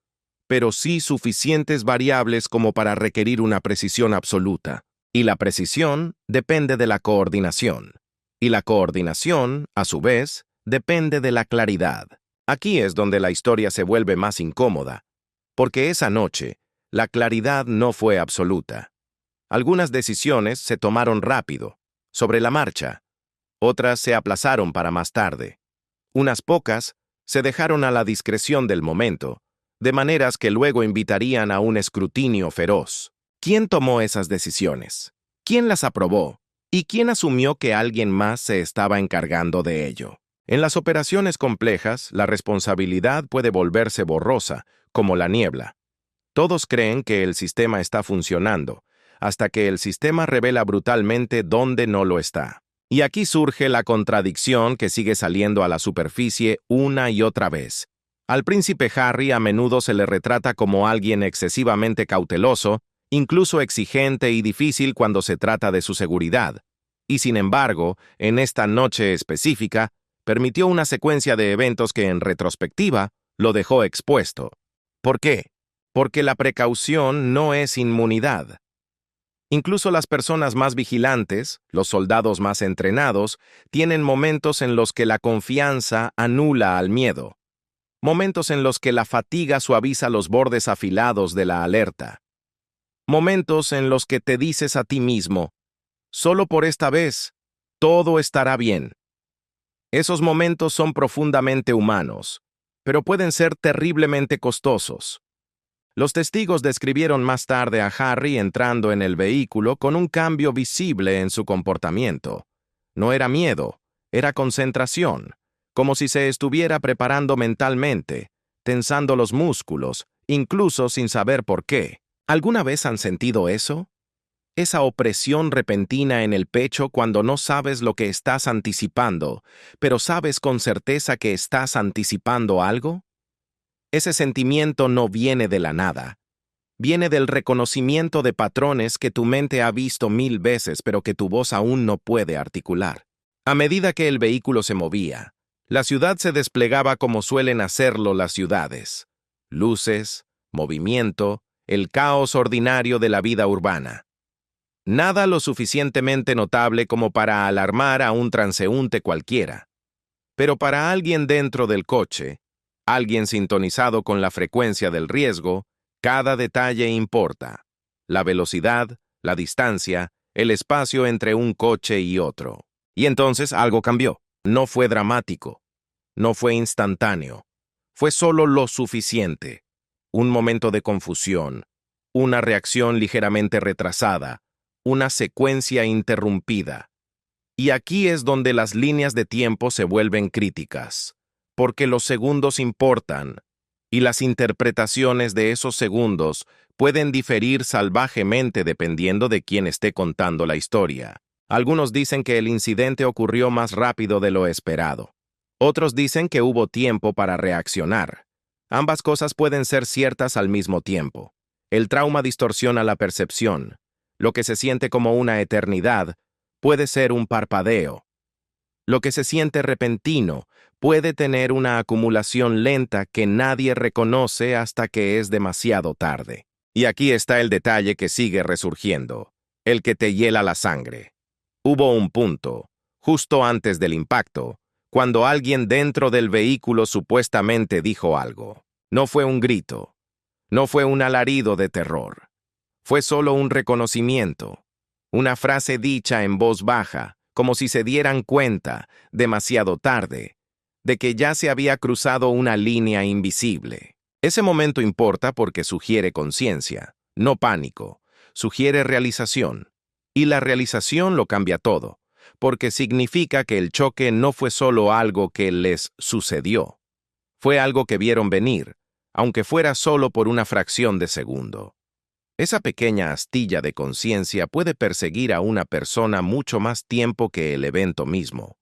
pero sí suficientes variables como para requerir una precisión absoluta. Y la precisión depende de la coordinación. Y la coordinación, a su vez, depende de la claridad. Aquí es donde la historia se vuelve más incómoda, porque esa noche, la claridad no fue absoluta. Algunas decisiones se tomaron rápido, sobre la marcha. Otras se aplazaron para más tarde. Unas pocas se dejaron a la discreción del momento, de maneras que luego invitarían a un escrutinio feroz. ¿Quién tomó esas decisiones? ¿Quién las aprobó? ¿Y quién asumió que alguien más se estaba encargando de ello? En las operaciones complejas, la responsabilidad puede volverse borrosa, como la niebla. Todos creen que el sistema está funcionando, hasta que el sistema revela brutalmente dónde no lo está. Y aquí surge la contradicción que sigue saliendo a la superficie una y otra vez. Al príncipe Harry a menudo se le retrata como alguien excesivamente cauteloso, incluso exigente y difícil cuando se trata de su seguridad. Y sin embargo, en esta noche específica, permitió una secuencia de eventos que en retrospectiva lo dejó expuesto. ¿Por qué? Porque la precaución no es inmunidad. Incluso las personas más vigilantes, los soldados más entrenados, tienen momentos en los que la confianza anula al miedo. Momentos en los que la fatiga suaviza los bordes afilados de la alerta. Momentos en los que te dices a ti mismo, solo por esta vez, todo estará bien. Esos momentos son profundamente humanos, pero pueden ser terriblemente costosos. Los testigos describieron más tarde a Harry entrando en el vehículo con un cambio visible en su comportamiento. No era miedo, era concentración, como si se estuviera preparando mentalmente, tensando los músculos, incluso sin saber por qué. ¿Alguna vez han sentido eso? Esa opresión repentina en el pecho cuando no sabes lo que estás anticipando, pero sabes con certeza que estás anticipando algo. Ese sentimiento no viene de la nada. Viene del reconocimiento de patrones que tu mente ha visto 1000 veces, pero que tu voz aún no puede articular. A medida que el vehículo se movía, la ciudad se desplegaba como suelen hacerlo las ciudades. Luces, movimiento, el caos ordinario de la vida urbana. Nada lo suficientemente notable como para alarmar a un transeúnte cualquiera. Pero para alguien dentro del coche, alguien sintonizado con la frecuencia del riesgo, cada detalle importa. La velocidad, la distancia, el espacio entre un coche y otro. Y entonces algo cambió. No fue dramático. No fue instantáneo. Fue solo lo suficiente. Un momento de confusión. Una reacción ligeramente retrasada. Una secuencia interrumpida. Y aquí es donde las líneas de tiempo se vuelven críticas. Porque los segundos importan, y las interpretaciones de esos segundos pueden diferir salvajemente dependiendo de quién esté contando la historia. Algunos dicen que el incidente ocurrió más rápido de lo esperado. Otros dicen que hubo tiempo para reaccionar. Ambas cosas pueden ser ciertas al mismo tiempo. El trauma distorsiona la percepción. Lo que se siente como una eternidad puede ser un parpadeo. Lo que se siente repentino puede tener una acumulación lenta que nadie reconoce hasta que es demasiado tarde. Y aquí está el detalle que sigue resurgiendo, el que te hiela la sangre. Hubo un punto, justo antes del impacto, cuando alguien dentro del vehículo supuestamente dijo algo. No fue un grito, no fue un alarido de terror. Fue solo un reconocimiento, una frase dicha en voz baja, como si se dieran cuenta, demasiado tarde, de que ya se había cruzado una línea invisible. Ese momento importa porque sugiere conciencia, no pánico, sugiere realización. Y la realización lo cambia todo, porque significa que el choque no fue solo algo que les sucedió. Fue algo que vieron venir, aunque fuera solo por una fracción de segundo. Esa pequeña astilla de conciencia puede perseguir a una persona mucho más tiempo que el evento mismo,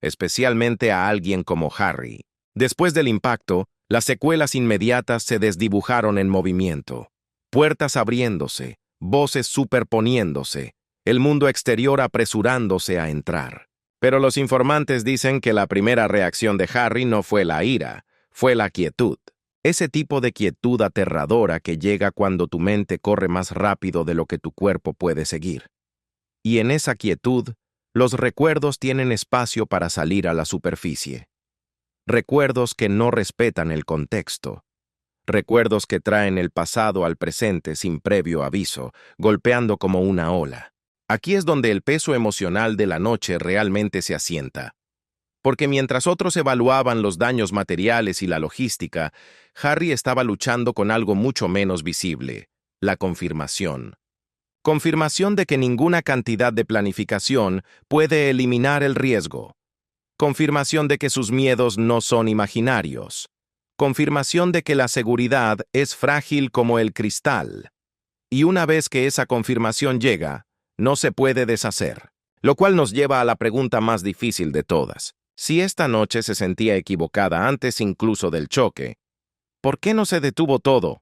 especialmente a alguien como Harry. Después del impacto, las secuelas inmediatas se desdibujaron en movimiento. Puertas abriéndose, voces superponiéndose, el mundo exterior apresurándose a entrar. Pero los informantes dicen que la primera reacción de Harry no fue la ira, fue la quietud. Ese tipo de quietud aterradora que llega cuando tu mente corre más rápido de lo que tu cuerpo puede seguir. Y en esa quietud, los recuerdos tienen espacio para salir a la superficie. recuerdos que no respetan el contexto, recuerdos que traen el pasado al presente sin previo aviso, golpeando como una ola. Aquí es donde el peso emocional de la noche realmente se asienta. Porque mientras otros evaluaban los daños materiales y la logística, Harry estaba luchando con algo mucho menos visible: la confirmación. Confirmación de que ninguna cantidad de planificación puede eliminar el riesgo. Confirmación de que sus miedos no son imaginarios. Confirmación de que la seguridad es frágil como el cristal. Y una vez que esa confirmación llega, no se puede deshacer. Lo cual nos lleva a la pregunta más difícil de todas. Si esta noche se sentía equivocada antes incluso del choque, ¿por qué no se detuvo todo?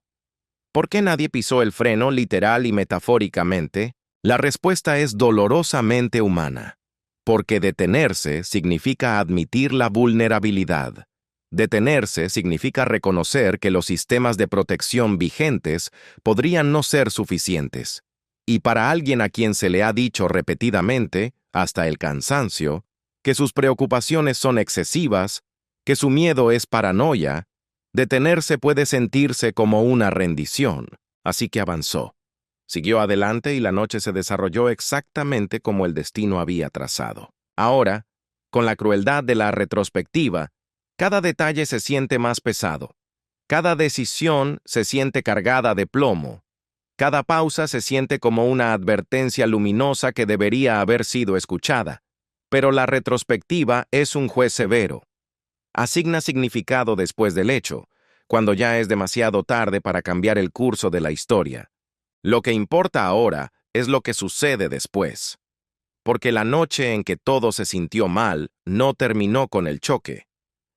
¿Por qué nadie pisó el freno literal y metafóricamente? La respuesta es dolorosamente humana. Porque detenerse significa admitir la vulnerabilidad. Detenerse significa reconocer que los sistemas de protección vigentes podrían no ser suficientes. Y para alguien a quien se le ha dicho repetidamente, hasta el cansancio, que sus preocupaciones son excesivas, que su miedo es paranoia, detenerse puede sentirse como una rendición. Así que avanzó. Siguió adelante y la noche se desarrolló exactamente como el destino había trazado. Ahora, con la crueldad de la retrospectiva, cada detalle se siente más pesado. Cada decisión se siente cargada de plomo. Cada pausa se siente como una advertencia luminosa que debería haber sido escuchada. Pero la retrospectiva es un juez severo. Asigna significado después del hecho, cuando ya es demasiado tarde para cambiar el curso de la historia. Lo que importa ahora es lo que sucede después. Porque la noche en que todo se sintió mal no terminó con el choque.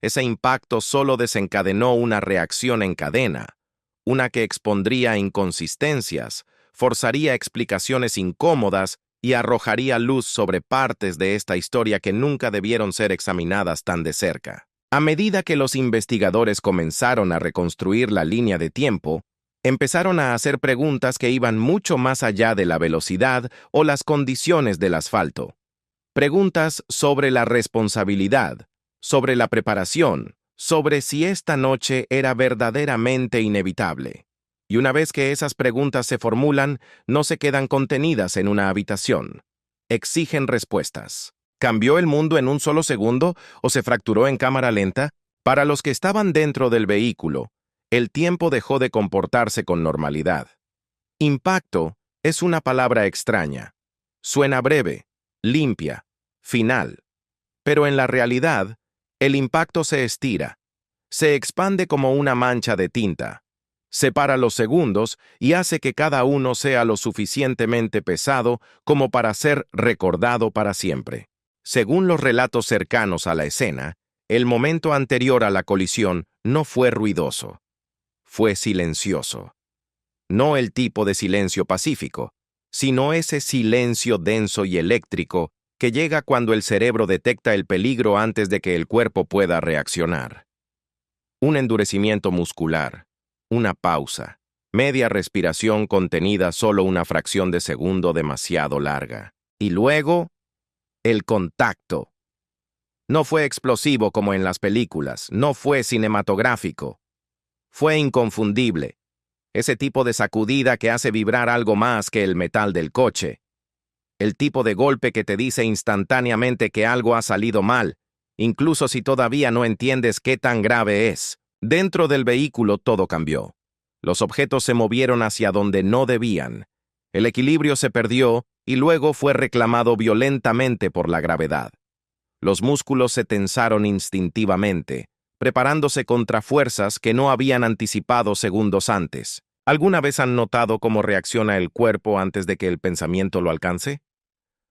Ese impacto solo desencadenó una reacción en cadena, una que expondría inconsistencias, forzaría explicaciones incómodas y arrojaría luz sobre partes de esta historia que nunca debieron ser examinadas tan de cerca. A medida que los investigadores comenzaron a reconstruir la línea de tiempo, empezaron a hacer preguntas que iban mucho más allá de la velocidad o las condiciones del asfalto. Preguntas sobre la responsabilidad, sobre la preparación, sobre si esta noche era verdaderamente inevitable. Y una vez que esas preguntas se formulan, no se quedan contenidas en una habitación. Exigen respuestas. ¿Cambió el mundo en un solo segundo o se fracturó en cámara lenta? Para los que estaban dentro del vehículo, el tiempo dejó de comportarse con normalidad. Impacto es una palabra extraña. Suena breve, limpia, final. Pero en la realidad, el impacto se estira. Se expande como una mancha de tinta. Separa los segundos y hace que cada uno sea lo suficientemente pesado como para ser recordado para siempre. Según los relatos cercanos a la escena, el momento anterior a la colisión no fue ruidoso. Fue silencioso. No el tipo de silencio pacífico, sino ese silencio denso y eléctrico que llega cuando el cerebro detecta el peligro antes de que el cuerpo pueda reaccionar. Un endurecimiento muscular, una pausa, media respiración contenida solo una fracción de segundo demasiado larga. Y luego, el contacto. No fue explosivo como en las películas, no fue cinematográfico. Fue inconfundible. Ese tipo de sacudida que hace vibrar algo más que el metal del coche. El tipo de golpe que te dice instantáneamente que algo ha salido mal, incluso si todavía no entiendes qué tan grave es. Dentro del vehículo todo cambió. Los objetos se movieron hacia donde no debían. El equilibrio se perdió y luego fue reclamado violentamente por la gravedad. Los músculos se tensaron instintivamente, preparándose contra fuerzas que no habían anticipado segundos antes. ¿Alguna vez han notado cómo reacciona el cuerpo antes de que el pensamiento lo alcance?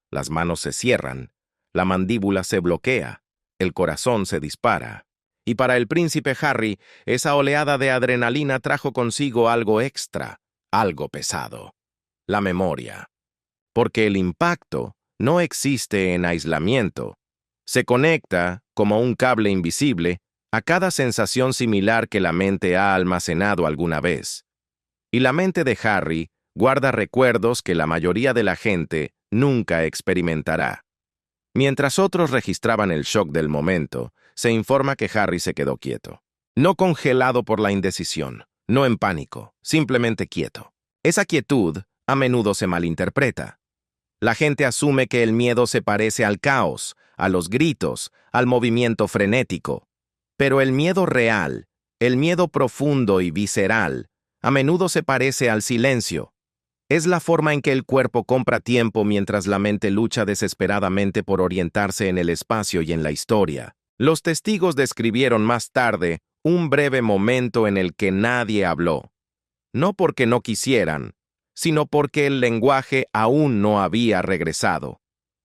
Las manos se cierran, la mandíbula se bloquea, el corazón se dispara. Y para el príncipe Harry, esa oleada de adrenalina trajo consigo algo extra, algo pesado: la memoria. Porque el impacto no existe en aislamiento. Se conecta, como un cable invisible, a cada sensación similar que la mente ha almacenado alguna vez. Y la mente de Harry guarda recuerdos que la mayoría de la gente nunca experimentará. Mientras otros registraban el shock del momento, se informa que Harry se quedó quieto. No congelado por la indecisión, no en pánico, simplemente quieto. Esa quietud a menudo se malinterpreta. La gente asume que el miedo se parece al caos, a los gritos, al movimiento frenético. Pero el miedo real, el miedo profundo y visceral, a menudo se parece al silencio. Es la forma en que el cuerpo compra tiempo mientras la mente lucha desesperadamente por orientarse en el espacio y en la historia. Los testigos describieron más tarde un breve momento en el que nadie habló. No porque no quisieran, sino porque el lenguaje aún no había regresado.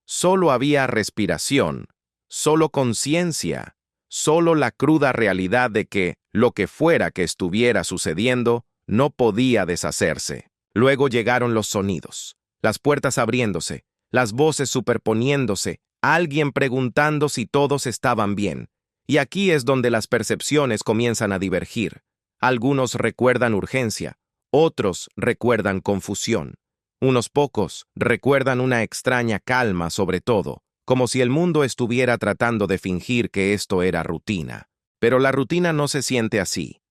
Solo había respiración, solo conciencia, solo la cruda realidad de que, lo que fuera que estuviera sucediendo, no podía deshacerse. Luego llegaron los sonidos, las puertas abriéndose, las voces superponiéndose, alguien preguntando si todos estaban bien. Y aquí es donde las percepciones comienzan a divergir. Algunos recuerdan urgencia, otros recuerdan confusión. Unos pocos recuerdan una extraña calma sobre todo, como si el mundo estuviera tratando de fingir que esto era rutina. Pero la rutina no se siente así.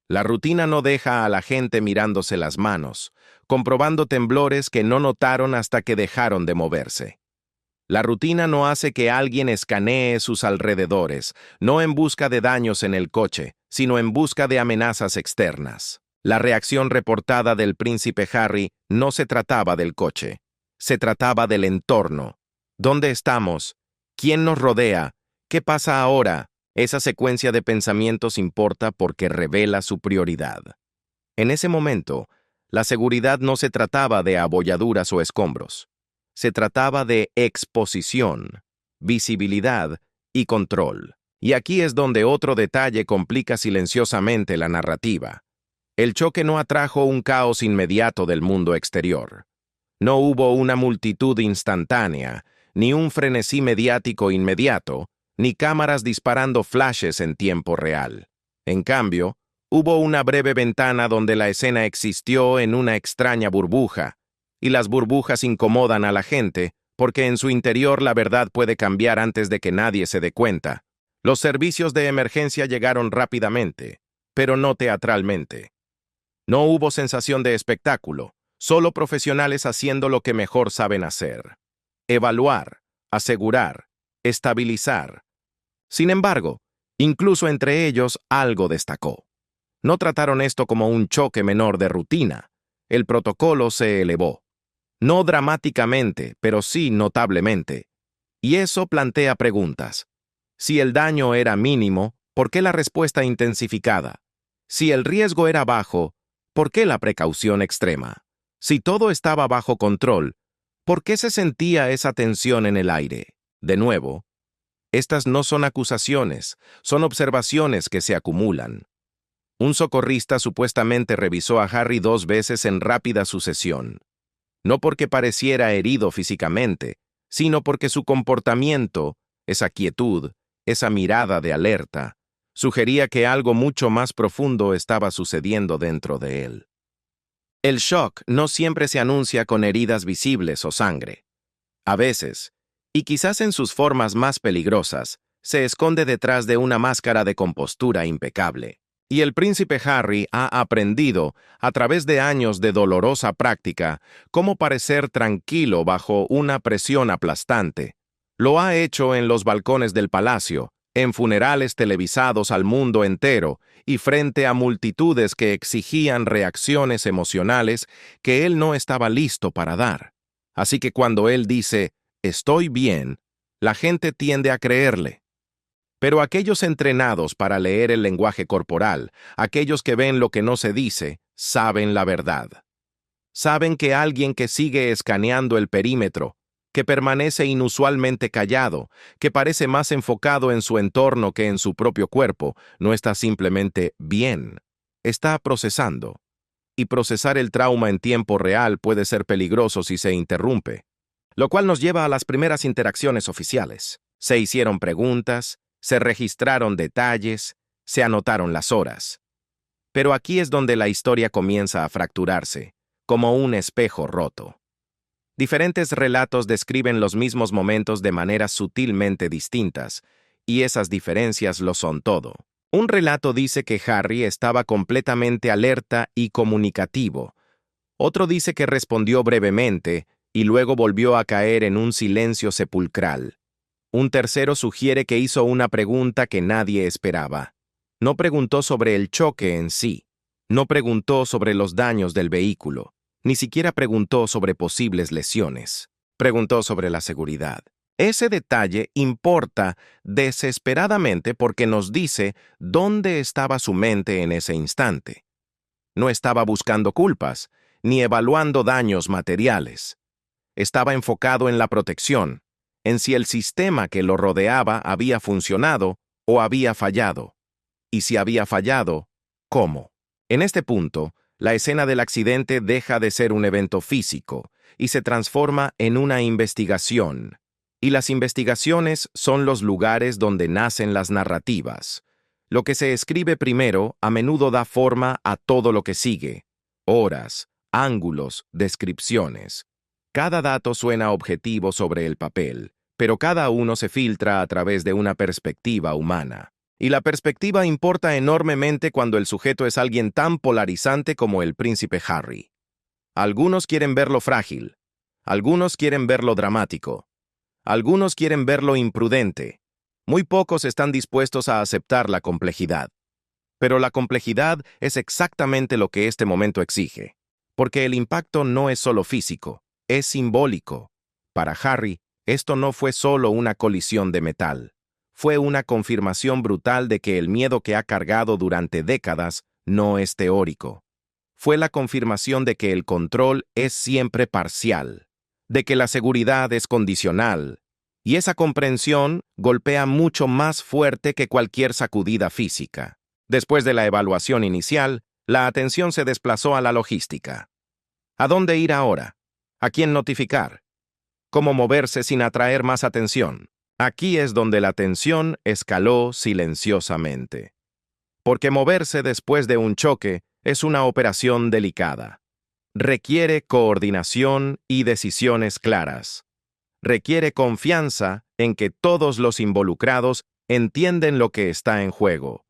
La rutina no deja a la gente mirándose las manos, comprobando temblores que no notaron hasta que dejaron de moverse. La rutina no hace que alguien escanee sus alrededores, no en busca de daños en el coche, sino en busca de amenazas externas. La reacción reportada del príncipe Harry no se trataba del coche, se trataba del entorno. ¿Dónde estamos? ¿Quién nos rodea? ¿Qué pasa ahora? Esa secuencia de pensamientos importa porque revela su prioridad. En ese momento, la seguridad no se trataba de abolladuras o escombros. Se trataba de exposición, visibilidad y control. Y aquí es donde otro detalle complica silenciosamente la narrativa. El choque no atrajo un caos inmediato del mundo exterior. No hubo una multitud instantánea, ni un frenesí mediático inmediato, ni cámaras disparando flashes en tiempo real. En cambio, hubo una breve ventana donde la escena existió en una extraña burbuja, y las burbujas incomodan a la gente porque en su interior la verdad puede cambiar antes de que nadie se dé cuenta. Los servicios de emergencia llegaron rápidamente, pero no teatralmente. No hubo sensación de espectáculo, solo profesionales haciendo lo que mejor saben hacer: evaluar, asegurar, estabilizar. Sin embargo, incluso entre ellos algo destacó. No trataron esto como un choque menor de rutina. El protocolo se elevó. No dramáticamente, pero sí notablemente. Y eso plantea preguntas. Si el daño era mínimo, ¿por qué la respuesta intensificada? Si el riesgo era bajo, ¿por qué la precaución extrema? Si todo estaba bajo control, ¿por qué se sentía esa tensión en el aire? De nuevo, estas no son acusaciones, son observaciones que se acumulan. Un socorrista supuestamente revisó a Harry 2 veces en rápida sucesión. No porque pareciera herido físicamente, sino porque su comportamiento, esa quietud, esa mirada de alerta, sugería que algo mucho más profundo estaba sucediendo dentro de él. El shock no siempre se anuncia con heridas visibles o sangre. A veces, y quizás en sus formas más peligrosas, se esconde detrás de una máscara de compostura impecable. Y el príncipe Harry ha aprendido, a través de años de dolorosa práctica, cómo parecer tranquilo bajo una presión aplastante. Lo ha hecho en los balcones del palacio, en funerales televisados al mundo entero y frente a multitudes que exigían reacciones emocionales que él no estaba listo para dar. Así que cuando él dice, «estoy bien», la gente tiende a creerle. Pero aquellos entrenados para leer el lenguaje corporal, aquellos que ven lo que no se dice, saben la verdad. Saben que alguien que sigue escaneando el perímetro, que permanece inusualmente callado, que parece más enfocado en su entorno que en su propio cuerpo, no está simplemente bien, está procesando. Y procesar el trauma en tiempo real puede ser peligroso si se interrumpe. Lo cual nos lleva a las primeras interacciones oficiales. Se hicieron preguntas, se registraron detalles, se anotaron las horas. Pero aquí es donde la historia comienza a fracturarse, como un espejo roto. Diferentes relatos describen los mismos momentos de maneras sutilmente distintas, y esas diferencias lo son todo. Un relato dice que Harry estaba completamente alerta y comunicativo. Otro dice que respondió brevemente y luego volvió a caer en un silencio sepulcral. Un tercero sugiere que hizo una pregunta que nadie esperaba. No preguntó sobre el choque en sí. No preguntó sobre los daños del vehículo. Ni siquiera preguntó sobre posibles lesiones. Preguntó sobre la seguridad. Ese detalle importa desesperadamente porque nos dice dónde estaba su mente en ese instante. No estaba buscando culpas, ni evaluando daños materiales. Estaba enfocado en la protección, en si el sistema que lo rodeaba había funcionado o había fallado. Y si había fallado, ¿cómo? En este punto, la escena del accidente deja de ser un evento físico y se transforma en una investigación. Y las investigaciones son los lugares donde nacen las narrativas. Lo que se escribe primero a menudo da forma a todo lo que sigue. Horas, ángulos, descripciones. Cada dato suena objetivo sobre el papel, pero cada uno se filtra a través de una perspectiva humana. Y la perspectiva importa enormemente cuando el sujeto es alguien tan polarizante como el príncipe Harry. Algunos quieren verlo frágil, algunos quieren verlo dramático, algunos quieren verlo imprudente. Muy pocos están dispuestos a aceptar la complejidad. Pero la complejidad es exactamente lo que este momento exige, porque el impacto no es solo físico, es simbólico. Para Harry, esto no fue solo una colisión de metal. Fue una confirmación brutal de que el miedo que ha cargado durante décadas no es teórico. Fue la confirmación de que el control es siempre parcial, de que la seguridad es condicional, y esa comprensión golpea mucho más fuerte que cualquier sacudida física. Después de la evaluación inicial, la atención se desplazó a la logística. ¿A dónde ir ahora? ¿A quién notificar? ¿Cómo moverse sin atraer más atención? Aquí es donde la tensión escaló silenciosamente. Porque moverse después de un choque es una operación delicada. Requiere coordinación y decisiones claras. Requiere confianza en que todos los involucrados entienden lo que está en juego.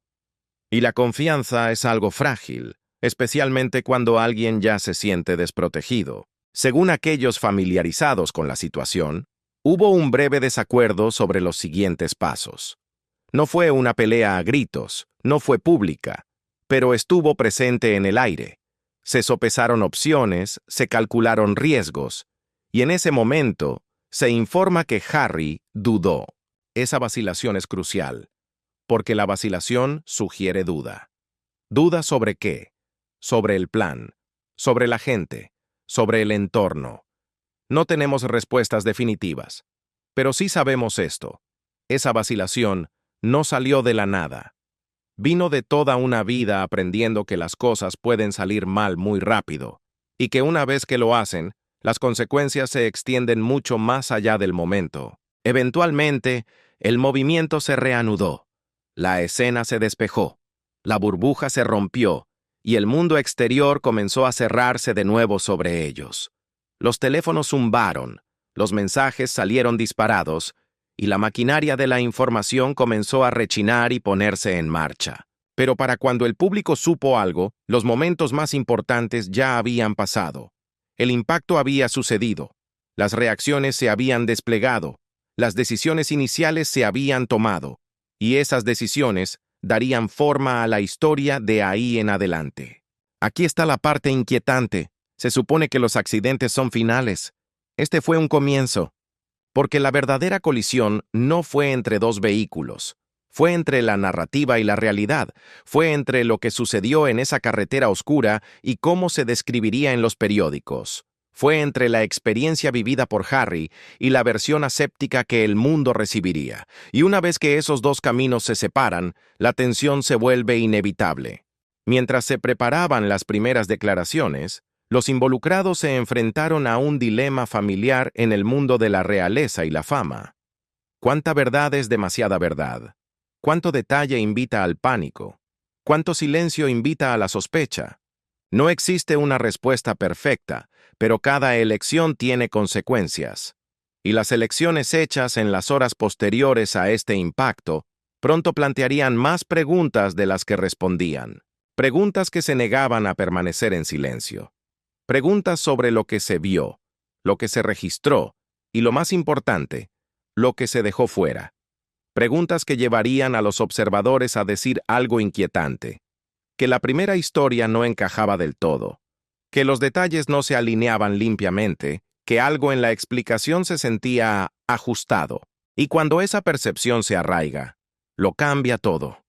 Y la confianza es algo frágil, especialmente cuando alguien ya se siente desprotegido. Según aquellos familiarizados con la situación, hubo un breve desacuerdo sobre los siguientes pasos. No fue una pelea a gritos, no fue pública, pero estuvo presente en el aire. Se sopesaron opciones, se calcularon riesgos, y en ese momento se informa que Harry dudó. Esa vacilación es crucial, porque la vacilación sugiere duda. ¿Duda sobre qué? Sobre el plan, sobre la gente, sobre el entorno. No tenemos respuestas definitivas, pero sí sabemos esto. Esa vacilación no salió de la nada. Vino de toda una vida aprendiendo que las cosas pueden salir mal muy rápido, y que una vez que lo hacen, las consecuencias se extienden mucho más allá del momento. Eventualmente, el movimiento se reanudó, la escena se despejó, la burbuja se rompió, y el mundo exterior comenzó a cerrarse de nuevo sobre ellos. Los teléfonos zumbaron, los mensajes salieron disparados, y la maquinaria de la información comenzó a rechinar y ponerse en marcha. Pero para cuando el público supo algo, los momentos más importantes ya habían pasado. El impacto había sucedido, las reacciones se habían desplegado, las decisiones iniciales se habían tomado, y esas decisiones darían forma a la historia de ahí en adelante. Aquí está la parte inquietante. Se supone que los accidentes son finales. Este fue un comienzo. Porque la verdadera colisión no fue entre dos vehículos. Fue entre la narrativa y la realidad. Fue entre lo que sucedió en esa carretera oscura y cómo se describiría en los periódicos. Fue entre la experiencia vivida por Harry y la versión aséptica que el mundo recibiría. Y una vez que esos dos caminos se separan, la tensión se vuelve inevitable. Mientras se preparaban las primeras declaraciones, los involucrados se enfrentaron a un dilema familiar en el mundo de la realeza y la fama. ¿Cuánta verdad es demasiada verdad? ¿Cuánto detalle invita al pánico? ¿Cuánto silencio invita a la sospecha? No existe una respuesta perfecta, pero cada elección tiene consecuencias. Y las elecciones hechas en las horas posteriores a este impacto Pronto plantearían más preguntas de las que respondían. Preguntas que se negaban a permanecer en silencio. Preguntas sobre lo que se vio, lo que se registró y, lo más importante, lo que se dejó fuera. Preguntas que llevarían a los observadores a decir algo inquietante, que la primera historia no encajaba del todo, que los detalles no se alineaban limpiamente, que algo en la explicación se sentía ajustado. Y cuando esa percepción se arraiga, lo cambia todo.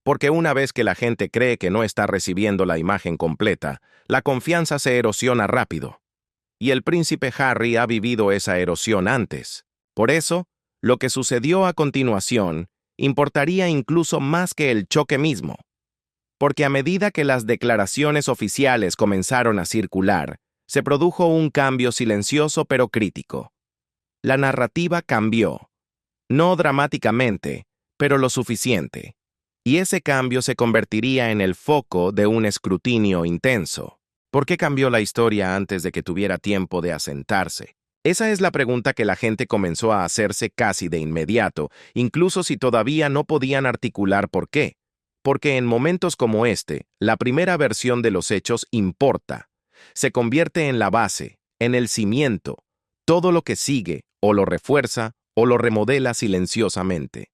Porque una vez que la gente cree que no está recibiendo la imagen completa, la confianza se erosiona rápido. Y el príncipe Harry ha vivido esa erosión antes. Por eso, lo que sucedió a continuación importaría incluso más que el choque mismo. Porque a medida que las declaraciones oficiales comenzaron a circular, se produjo un cambio silencioso pero crítico. La narrativa cambió. No dramáticamente, pero lo suficiente. Y ese cambio se convertiría en el foco de un escrutinio intenso. ¿Por qué cambió la historia antes de que tuviera tiempo de asentarse? Esa es la pregunta que la gente comenzó a hacerse casi de inmediato, incluso si todavía no podían articular por qué. Porque en momentos como este, la primera versión de los hechos importa. Se convierte en la base, en el cimiento. Todo lo que sigue, o lo refuerza, o lo remodela silenciosamente.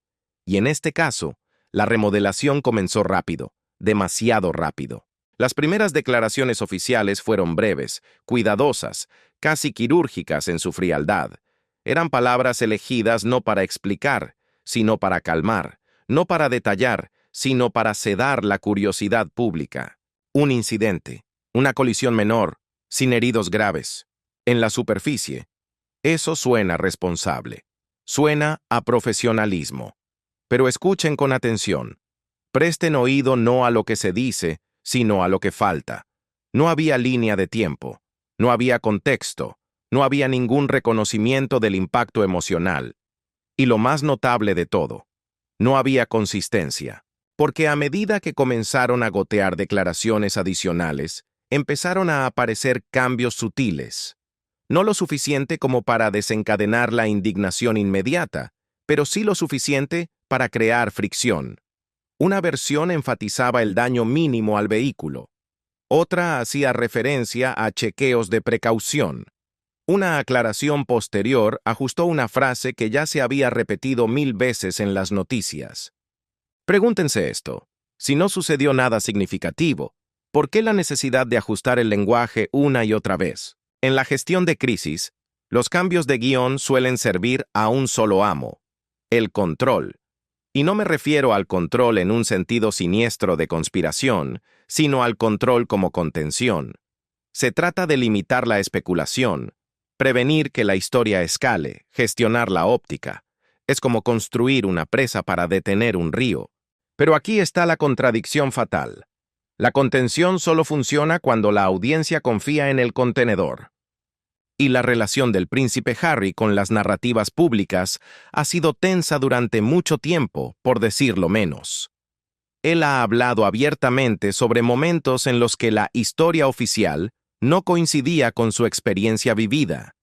Y en este caso, la remodelación comenzó rápido, demasiado rápido. Las primeras declaraciones oficiales fueron breves, cuidadosas, casi quirúrgicas en su frialdad. Eran palabras elegidas no para explicar, sino para calmar, no para detallar, sino para sedar la curiosidad pública. Un incidente, una colisión menor, sin heridos graves. En la superficie, eso suena responsable. Suena a profesionalismo. Pero escuchen con atención. Presten oído no a lo que se dice, sino a lo que falta. No había línea de tiempo. No había contexto. No había ningún reconocimiento del impacto emocional. Y lo más notable de todo, no había consistencia. Porque a medida que comenzaron a gotear declaraciones adicionales, empezaron a aparecer cambios sutiles. No lo suficiente como para desencadenar la indignación inmediata, pero sí lo suficiente para crear fricción. Una versión enfatizaba el daño mínimo al vehículo. Otra hacía referencia a chequeos de precaución. Una aclaración posterior ajustó una frase que ya se había repetido 1000 veces en las noticias. Pregúntense esto. Si no sucedió nada significativo, ¿por qué la necesidad de ajustar el lenguaje una y otra vez? En la gestión de crisis, los cambios de guión suelen servir a un solo amo: el control. Y no me refiero al control en un sentido siniestro de conspiración, sino al control como contención. Se trata de limitar la especulación, prevenir que la historia escale, gestionar la óptica. Es como construir una presa para detener un río. Pero aquí está la contradicción fatal. La contención solo funciona cuando la audiencia confía en el contenedor. Y la relación del príncipe Harry con las narrativas públicas ha sido tensa durante mucho tiempo, por decirlo menos. Él ha hablado abiertamente sobre momentos en los que la historia oficial no coincidía con su experiencia vivida.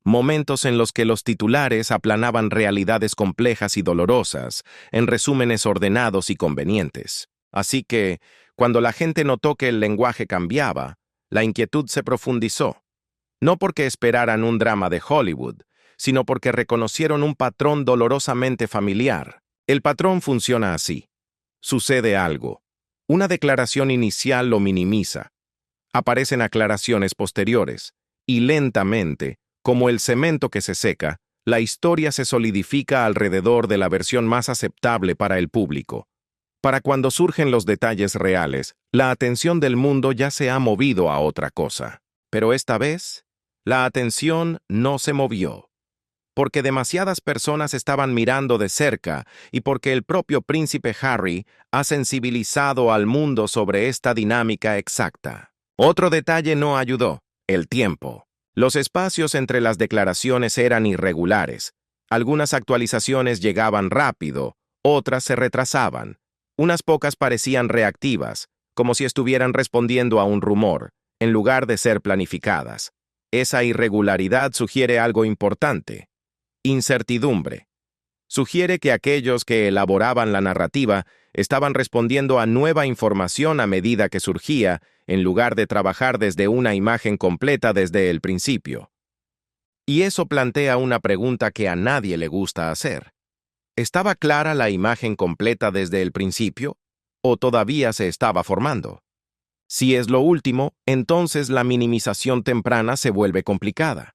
Momentos en los que los titulares aplanaban realidades complejas y dolorosas en resúmenes ordenados y convenientes. Así que, cuando la gente notó que el lenguaje cambiaba, la inquietud se profundizó. No porque esperaran un drama de Hollywood, sino porque reconocieron un patrón dolorosamente familiar. El patrón funciona así. Sucede algo. Una declaración inicial lo minimiza. Aparecen aclaraciones posteriores, y lentamente, como el cemento que se seca, la historia se solidifica alrededor de la versión más aceptable para el público. Para cuando surgen los detalles reales, la atención del mundo ya se ha movido a otra cosa. Pero esta vez, la atención no se movió. Porque demasiadas personas estaban mirando de cerca y porque el propio príncipe Harry ha sensibilizado al mundo sobre esta dinámica exacta. Otro detalle no ayudó: el tiempo. Los espacios entre las declaraciones eran irregulares. Algunas actualizaciones llegaban rápido, otras se retrasaban. Unas pocas parecían reactivas, como si estuvieran respondiendo a un rumor, en lugar de ser planificadas. Esa irregularidad sugiere algo importante: incertidumbre. Sugiere que aquellos que elaboraban la narrativa estaban respondiendo a nueva información a medida que surgía, en lugar de trabajar desde una imagen completa desde el principio. Y eso plantea una pregunta que a nadie le gusta hacer. ¿Estaba clara la imagen completa desde el principio? ¿O todavía se estaba formando? Si es lo último, entonces la minimización temprana se vuelve complicada.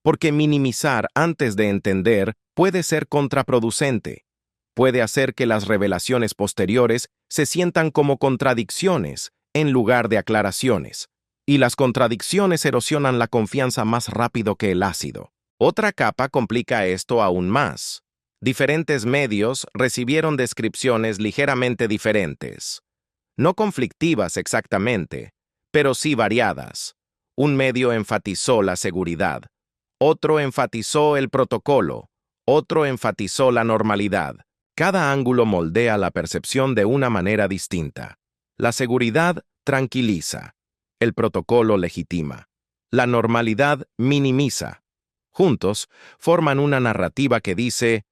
Porque minimizar antes de entender puede ser contraproducente. Puede hacer que las revelaciones posteriores se sientan como contradicciones en lugar de aclaraciones. Y las contradicciones erosionan la confianza más rápido que el ácido. Otra capa complica esto aún más. Diferentes medios recibieron descripciones ligeramente diferentes. No conflictivas exactamente, pero sí variadas. Un medio enfatizó la seguridad, otro enfatizó el protocolo, otro enfatizó la normalidad. Cada ángulo moldea la percepción de una manera distinta. La seguridad tranquiliza, el protocolo legitima, la normalidad minimiza. Juntos, forman una narrativa que dice,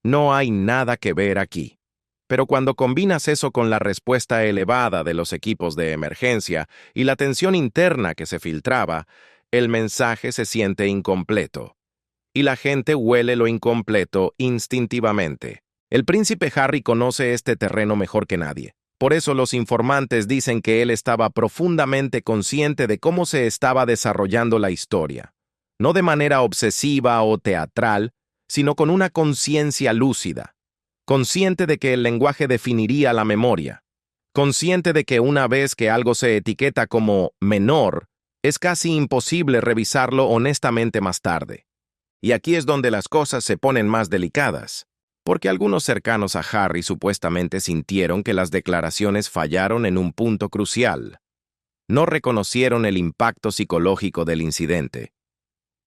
no hay nada que ver aquí. Pero cuando combinas eso con la respuesta elevada de los equipos de emergencia y la tensión interna que se filtraba, el mensaje se siente incompleto. Y la gente huele lo incompleto instintivamente. El príncipe Harry conoce este terreno mejor que nadie. Por eso los informantes dicen que él estaba profundamente consciente de cómo se estaba desarrollando la historia. No de manera obsesiva o teatral, sino con una conciencia lúcida. Consciente de que el lenguaje definiría la memoria. Consciente de que una vez que algo se etiqueta como menor, es casi imposible revisarlo honestamente más tarde. Y aquí es donde las cosas se ponen más delicadas, porque algunos cercanos a Harry supuestamente sintieron que las declaraciones fallaron en un punto crucial. No reconocieron el impacto psicológico del incidente.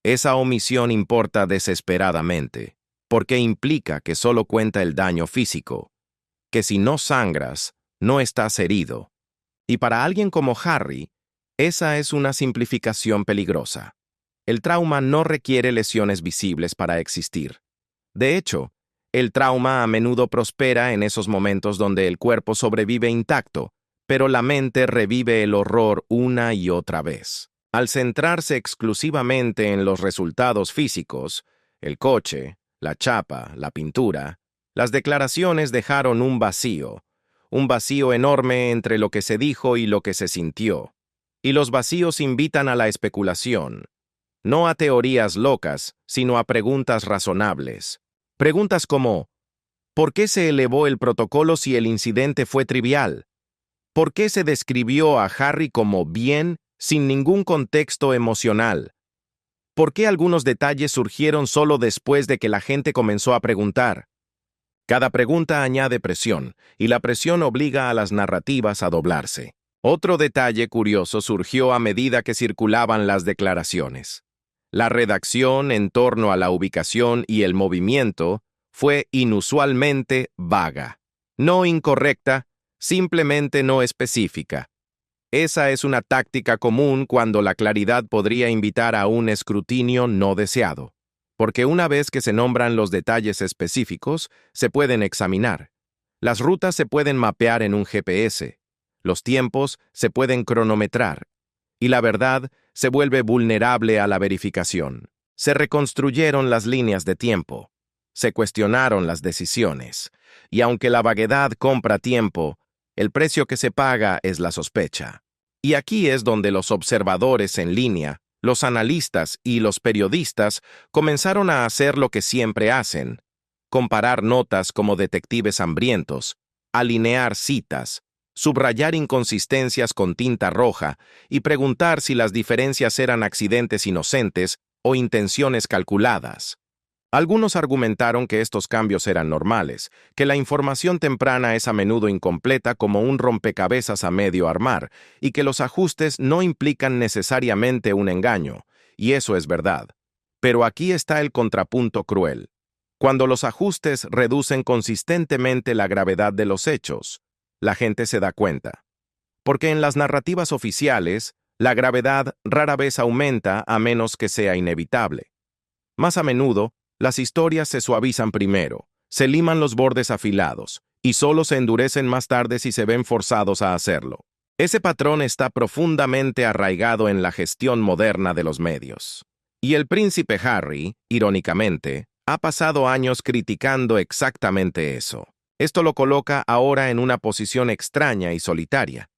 Esa omisión importa desesperadamente, porque implica que solo cuenta el daño físico, que si no sangras, no estás herido. Y para alguien como Harry, esa es una simplificación peligrosa. El trauma no requiere lesiones visibles para existir. De hecho, el trauma a menudo prospera en esos momentos donde el cuerpo sobrevive intacto, pero la mente revive el horror una y otra vez. Al centrarse exclusivamente en los resultados físicos, el coche, la chapa, la pintura, las declaraciones dejaron un vacío enorme entre lo que se dijo y lo que se sintió. Y los vacíos invitan a la especulación, no a teorías locas, sino a preguntas razonables. Preguntas como, ¿por qué se elevó el protocolo si el incidente fue trivial? ¿Por qué se describió a Harry como bien sin ningún contexto emocional? ¿Por qué algunos detalles surgieron solo después de que la gente comenzó a preguntar? Cada pregunta añade presión, y la presión obliga a las narrativas a doblarse. Otro detalle curioso surgió a medida que circulaban las declaraciones. La redacción en torno a la ubicación y el movimiento fue inusualmente vaga. No incorrecta, simplemente no específica. Esa es una táctica común cuando la claridad podría invitar a un escrutinio no deseado. Porque una vez que se nombran los detalles específicos, se pueden examinar. Las rutas se pueden mapear en un GPS. Los tiempos se pueden cronometrar. Y la verdad se vuelve vulnerable a la verificación. Se reconstruyeron las líneas de tiempo. Se cuestionaron las decisiones. Y aunque la vaguedad compra tiempo, el precio que se paga es la sospecha. Y aquí es donde los observadores en línea, los analistas y los periodistas comenzaron a hacer lo que siempre hacen: comparar notas como detectives hambrientos, alinear citas, subrayar inconsistencias con tinta roja y preguntar si las diferencias eran accidentes inocentes o intenciones calculadas. Algunos argumentaron que estos cambios eran normales, que la información temprana es a menudo incompleta como un rompecabezas a medio armar, y que los ajustes no implican necesariamente un engaño, y eso es verdad. Pero aquí está el contrapunto cruel. Cuando los ajustes reducen consistentemente la gravedad de los hechos, la gente se da cuenta. Porque en las narrativas oficiales, la gravedad rara vez aumenta a menos que sea inevitable. Más a menudo, las historias se suavizan primero, se liman los bordes afilados, y solo se endurecen más tarde si se ven forzados a hacerlo. Ese patrón está profundamente arraigado en la gestión moderna de los medios. Y el príncipe Harry, irónicamente, ha pasado años criticando exactamente eso. Esto lo coloca ahora en una posición extraña y solitaria.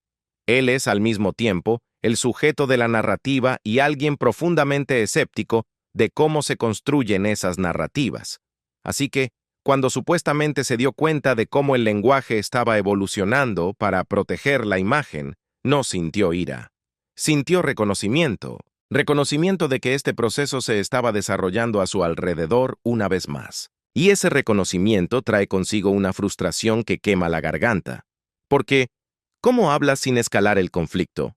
Él es, al mismo tiempo, el sujeto de la narrativa y alguien profundamente escéptico de cómo se construyen esas narrativas. Así que, cuando supuestamente se dio cuenta de cómo el lenguaje estaba evolucionando para proteger la imagen, no sintió ira. Sintió reconocimiento de que este proceso se estaba desarrollando a su alrededor una vez más. Y ese reconocimiento trae consigo una frustración que quema la garganta. Porque, ¿cómo hablas sin escalar el conflicto?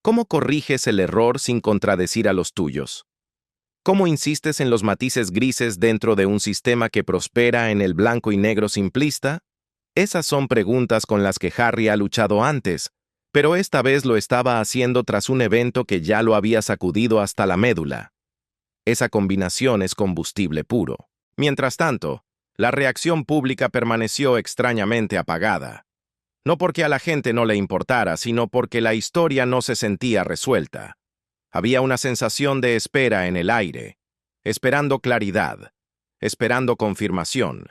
¿Cómo corriges el error sin contradecir a los tuyos? ¿Cómo insistes en los matices grises dentro de un sistema que prospera en el blanco y negro simplista? Esas son preguntas con las que Harry ha luchado antes, pero esta vez lo estaba haciendo tras un evento que ya lo había sacudido hasta la médula. Esa combinación es combustible puro. Mientras tanto, la reacción pública permaneció extrañamente apagada. No porque a la gente no le importara, sino porque la historia no se sentía resuelta. Había una sensación de espera en el aire, esperando claridad, esperando confirmación,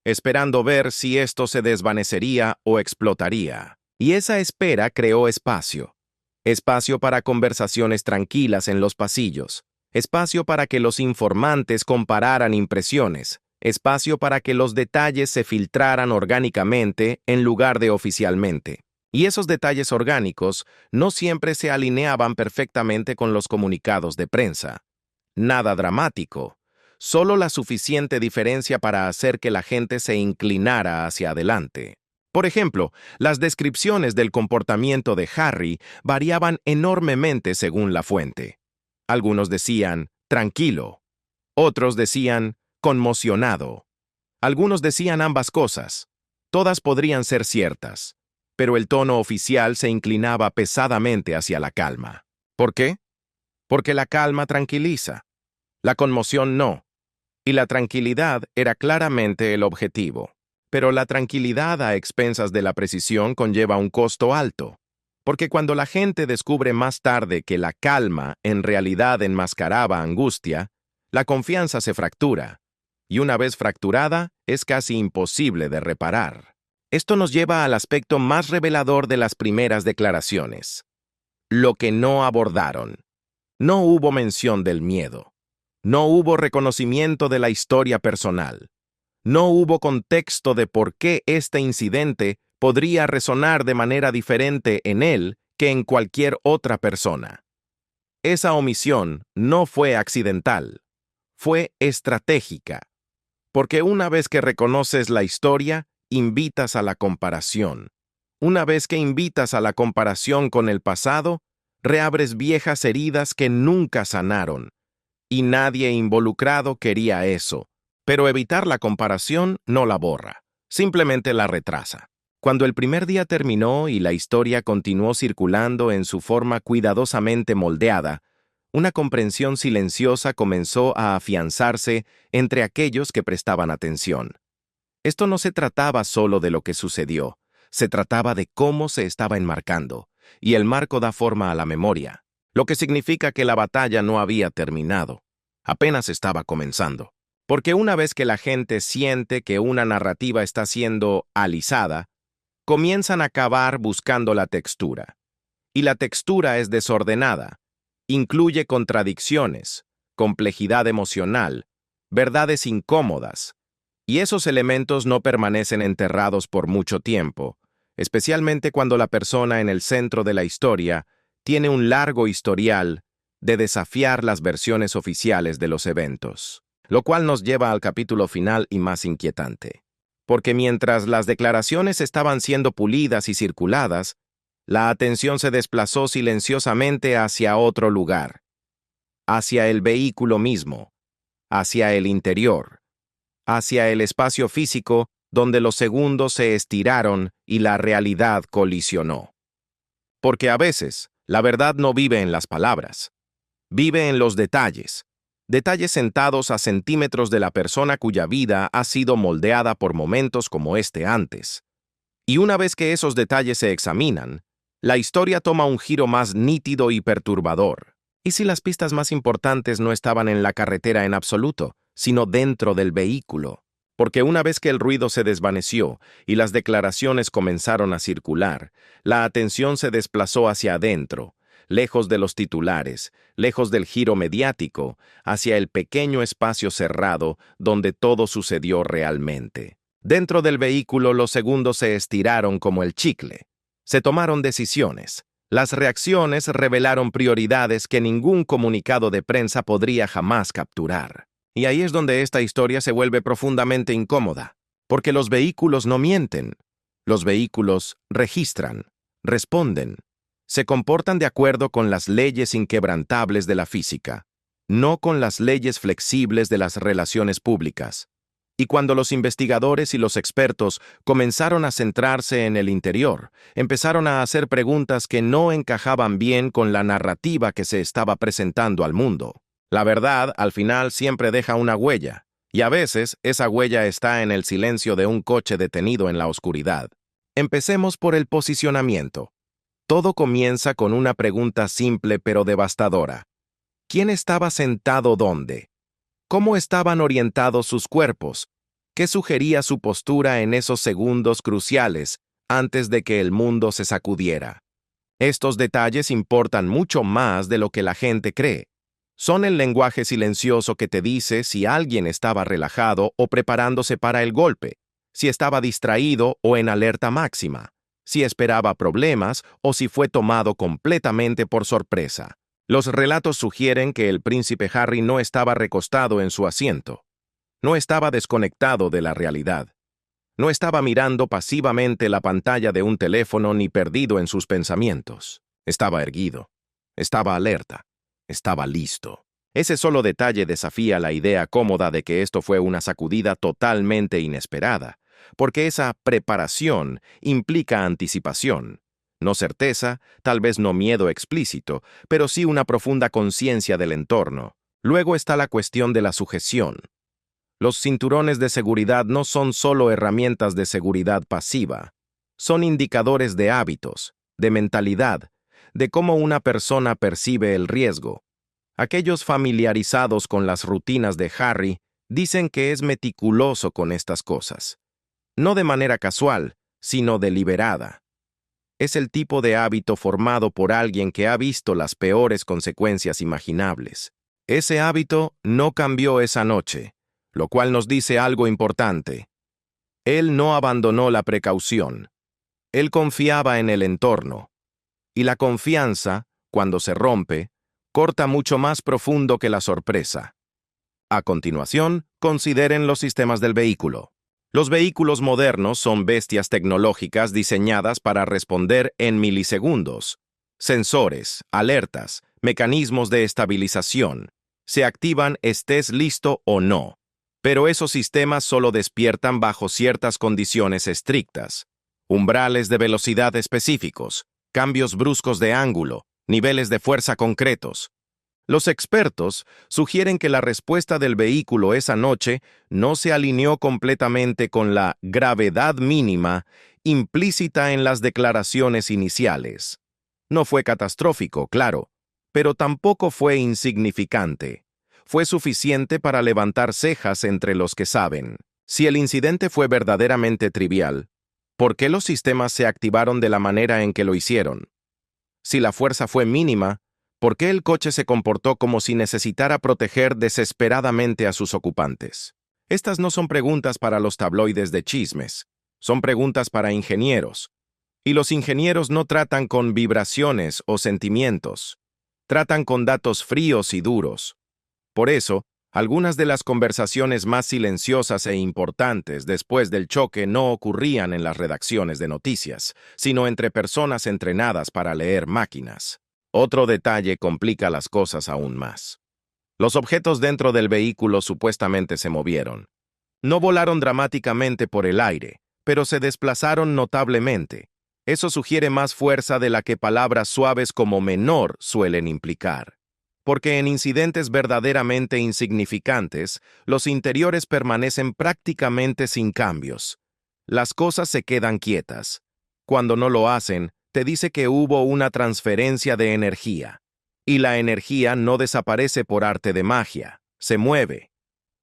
esperando ver si esto se desvanecería o explotaría. Y esa espera creó espacio. Espacio para conversaciones tranquilas en los pasillos. Espacio para que los informantes compararan impresiones. Espacio para que los detalles se filtraran orgánicamente en lugar de oficialmente. Y esos detalles orgánicos no siempre se alineaban perfectamente con los comunicados de prensa. Nada dramático, solo la suficiente diferencia para hacer que la gente se inclinara hacia adelante. Por ejemplo, las descripciones del comportamiento de Harry variaban enormemente según la fuente. Algunos decían, tranquilo. Otros decían, conmocionado. Algunos decían ambas cosas. Todas podrían ser ciertas, pero el tono oficial se inclinaba pesadamente hacia la calma. ¿Por qué? Porque la calma tranquiliza. La conmoción no. Y la tranquilidad era claramente el objetivo. Pero la tranquilidad a expensas de la precisión conlleva un costo alto. Porque cuando la gente descubre más tarde que la calma en realidad enmascaraba angustia, la confianza se fractura. Y una vez fracturada, es casi imposible de reparar. Esto nos lleva al aspecto más revelador de las primeras declaraciones. Lo que no abordaron. No hubo mención del miedo. No hubo reconocimiento de la historia personal. No hubo contexto de por qué este incidente podría resonar de manera diferente en él que en cualquier otra persona. Esa omisión no fue accidental, fue estratégica, porque una vez que reconoces la historia, invitas a la comparación. Una vez que invitas a la comparación con el pasado, reabres viejas heridas que nunca sanaron, y nadie involucrado quería eso. Pero evitar la comparación no la borra, simplemente la retrasa. Cuando el primer día terminó y la historia continuó circulando en su forma cuidadosamente moldeada, una comprensión silenciosa comenzó a afianzarse entre aquellos que prestaban atención. Esto no se trataba solo de lo que sucedió, se trataba de cómo se estaba enmarcando, y el marco da forma a la memoria, lo que significa que la batalla no había terminado, apenas estaba comenzando. Porque una vez que la gente siente que una narrativa está siendo alisada, comienzan a cavar buscando la textura. Y la textura es desordenada, incluye contradicciones, complejidad emocional, verdades incómodas, y esos elementos no permanecen enterrados por mucho tiempo, especialmente cuando la persona en el centro de la historia tiene un largo historial de desafiar las versiones oficiales de los eventos. Lo cual nos lleva al capítulo final y más inquietante. Porque mientras las declaraciones estaban siendo pulidas y circuladas, la atención se desplazó silenciosamente hacia otro lugar, hacia el vehículo mismo, hacia el interior, hacia el espacio físico donde los segundos se estiraron y la realidad colisionó. Porque a veces, la verdad no vive en las palabras, vive en los detalles. Detalles sentados a centímetros de la persona cuya vida ha sido moldeada por momentos como este antes. Y una vez que esos detalles se examinan, la historia toma un giro más nítido y perturbador. ¿Y si las pistas más importantes no estaban en la carretera en absoluto, sino dentro del vehículo? Porque una vez que el ruido se desvaneció y las declaraciones comenzaron a circular, la atención se desplazó hacia adentro, lejos de los titulares, lejos del giro mediático, hacia el pequeño espacio cerrado donde todo sucedió realmente. Dentro del vehículo los segundos se estiraron como el chicle. Se tomaron decisiones. Las reacciones revelaron prioridades que ningún comunicado de prensa podría jamás capturar. Y ahí es donde esta historia se vuelve profundamente incómoda, porque los vehículos no mienten. Los vehículos registran, responden, se comportan de acuerdo con las leyes inquebrantables de la física, no con las leyes flexibles de las relaciones públicas. Y cuando los investigadores y los expertos comenzaron a centrarse en el interior, empezaron a hacer preguntas que no encajaban bien con la narrativa que se estaba presentando al mundo. La verdad, al final, siempre deja una huella, y a veces esa huella está en el silencio de un coche detenido en la oscuridad. Empecemos por el posicionamiento. Todo comienza con una pregunta simple pero devastadora. ¿Quién estaba sentado dónde? ¿Cómo estaban orientados sus cuerpos? ¿Qué sugería su postura en esos segundos cruciales antes de que el mundo se sacudiera? Estos detalles importan mucho más de lo que la gente cree. Son el lenguaje silencioso que te dice si alguien estaba relajado o preparándose para el golpe, si estaba distraído o en alerta máxima, si esperaba problemas o si fue tomado completamente por sorpresa. Los relatos sugieren que el príncipe Harry no estaba recostado en su asiento. No estaba desconectado de la realidad. No estaba mirando pasivamente la pantalla de un teléfono ni perdido en sus pensamientos. Estaba erguido. Estaba alerta. Estaba listo. Ese solo detalle desafía la idea cómoda de que esto fue una sacudida totalmente inesperada, porque esa preparación implica anticipación. No certeza, tal vez no miedo explícito, pero sí una profunda conciencia del entorno. Luego está la cuestión de la sujeción. Los cinturones de seguridad no son solo herramientas de seguridad pasiva, son indicadores de hábitos, de mentalidad, de cómo una persona percibe el riesgo. Aquellos familiarizados con las rutinas de Harry dicen que es meticuloso con estas cosas. No de manera casual, sino deliberada. Es el tipo de hábito formado por alguien que ha visto las peores consecuencias imaginables. Ese hábito no cambió esa noche, lo cual nos dice algo importante. Él no abandonó la precaución. Él confiaba en el entorno. Y la confianza, cuando se rompe, corta mucho más profundo que la sorpresa. A continuación, consideren los sistemas del vehículo. Los vehículos modernos son bestias tecnológicas diseñadas para responder en milisegundos. Sensores, alertas, mecanismos de estabilización. Se activan estés listo o no. Pero esos sistemas solo despiertan bajo ciertas condiciones estrictas. Umbrales de velocidad específicos, cambios bruscos de ángulo, niveles de fuerza concretos. Los expertos sugieren que la respuesta del vehículo esa noche no se alineó completamente con la gravedad mínima implícita en las declaraciones iniciales. No fue catastrófico, claro, pero tampoco fue insignificante. Fue suficiente para levantar cejas entre los que saben. Si el incidente fue verdaderamente trivial, ¿por qué los sistemas se activaron de la manera en que lo hicieron? Si la fuerza fue mínima, ¿por qué el coche se comportó como si necesitara proteger desesperadamente a sus ocupantes? Estas no son preguntas para los tabloides de chismes, son preguntas para ingenieros. Y los ingenieros no tratan con vibraciones o sentimientos, tratan con datos fríos y duros. Por eso, algunas de las conversaciones más silenciosas e importantes después del choque no ocurrían en las redacciones de noticias, sino entre personas entrenadas para leer máquinas. Otro detalle complica las cosas aún más. Los objetos dentro del vehículo supuestamente se movieron. No volaron dramáticamente por el aire, pero se desplazaron notablemente. Eso sugiere más fuerza de la que palabras suaves como menor suelen implicar. porque en incidentes verdaderamente insignificantes, los interiores permanecen prácticamente sin cambios. Las cosas se quedan quietas. Cuando no lo hacen, te dice que hubo una transferencia de energía. Y la energía no desaparece por arte de magia, se mueve.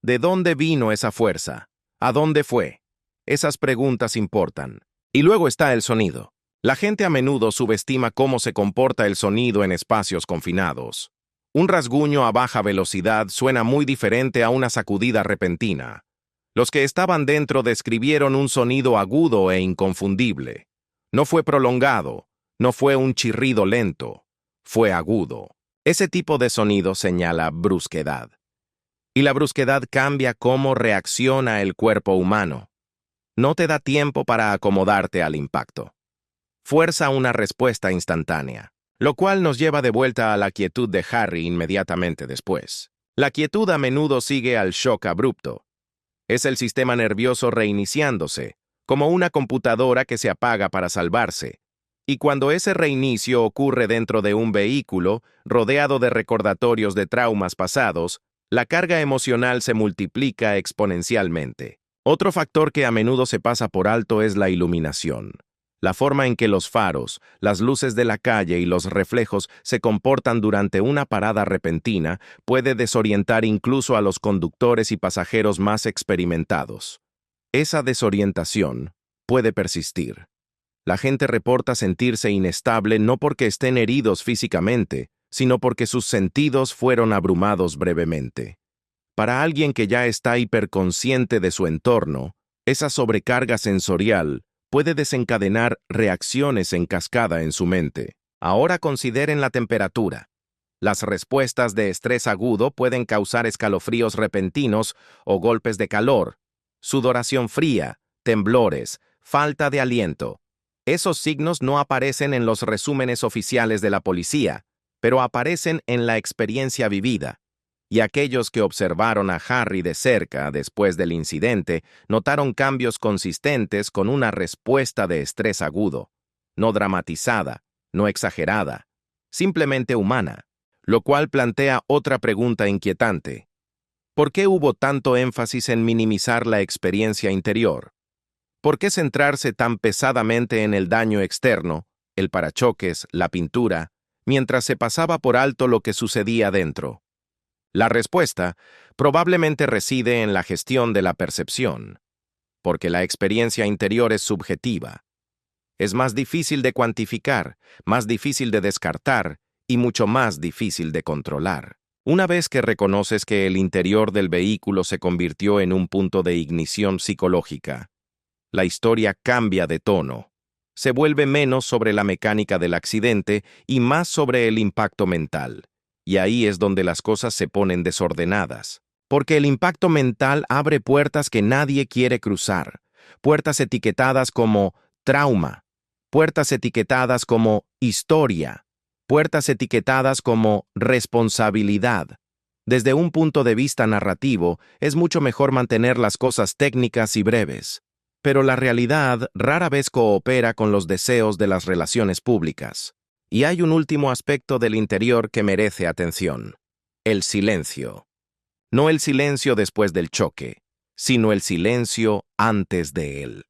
¿De dónde vino esa fuerza? ¿A dónde fue? Esas preguntas importan. Y luego está el sonido. La gente a menudo subestima cómo se comporta el sonido en espacios confinados. Un rasguño a baja velocidad suena muy diferente a una sacudida repentina. Los que estaban dentro describieron un sonido agudo e inconfundible. No fue prolongado, no fue un chirrido lento, fue agudo. Ese tipo de sonido señala brusquedad. Y la brusquedad cambia cómo reacciona el cuerpo humano. No te da tiempo para acomodarte al impacto. Fuerza una respuesta instantánea, lo cual nos lleva de vuelta a la quietud de Harry inmediatamente después. La quietud a menudo sigue al shock abrupto. Es el sistema nervioso reiniciándose, como una computadora que se apaga para salvarse. Y cuando ese reinicio ocurre dentro de un vehículo, rodeado de recordatorios de traumas pasados, la carga emocional se multiplica exponencialmente. Otro factor que a menudo se pasa por alto es la iluminación. La forma en que los faros, las luces de la calle y los reflejos se comportan durante una parada repentina puede desorientar incluso a los conductores y pasajeros más experimentados. Esa desorientación puede persistir. La gente reporta sentirse inestable no porque estén heridos físicamente, sino porque sus sentidos fueron abrumados brevemente. Para alguien que ya está hiperconsciente de su entorno, esa sobrecarga sensorial puede desencadenar reacciones en cascada en su mente. Ahora consideren la temperatura. Las respuestas de estrés agudo pueden causar escalofríos repentinos o golpes de calor, sudoración fría, temblores, falta de aliento. Esos signos no aparecen en los resúmenes oficiales de la policía, pero aparecen en la experiencia vivida. Y aquellos que observaron a Harry de cerca después del incidente notaron cambios consistentes con una respuesta de estrés agudo, no dramatizada, no exagerada, simplemente humana, lo cual plantea otra pregunta inquietante. ¿Por qué hubo tanto énfasis en minimizar la experiencia interior? ¿Por qué centrarse tan pesadamente en el daño externo, el parachoques, la pintura, mientras se pasaba por alto lo que sucedía dentro? La respuesta probablemente reside en la gestión de la percepción, porque la experiencia interior es subjetiva. Es más difícil de cuantificar, más difícil de descartar y mucho más difícil de controlar. Una vez que reconoces que el interior del vehículo se convirtió en un punto de ignición psicológica, la historia cambia de tono. Se vuelve menos sobre la mecánica del accidente y más sobre el impacto mental. Y ahí es donde las cosas se ponen desordenadas. Porque el impacto mental abre puertas que nadie quiere cruzar. Puertas etiquetadas como trauma. Puertas etiquetadas como historia. Puertas etiquetadas como responsabilidad. Desde un punto de vista narrativo, es mucho mejor mantener las cosas técnicas y breves. Pero la realidad rara vez coopera con los deseos de las relaciones públicas. Y hay un último aspecto del interior que merece atención: el silencio. No el silencio después del choque, sino el silencio antes de él.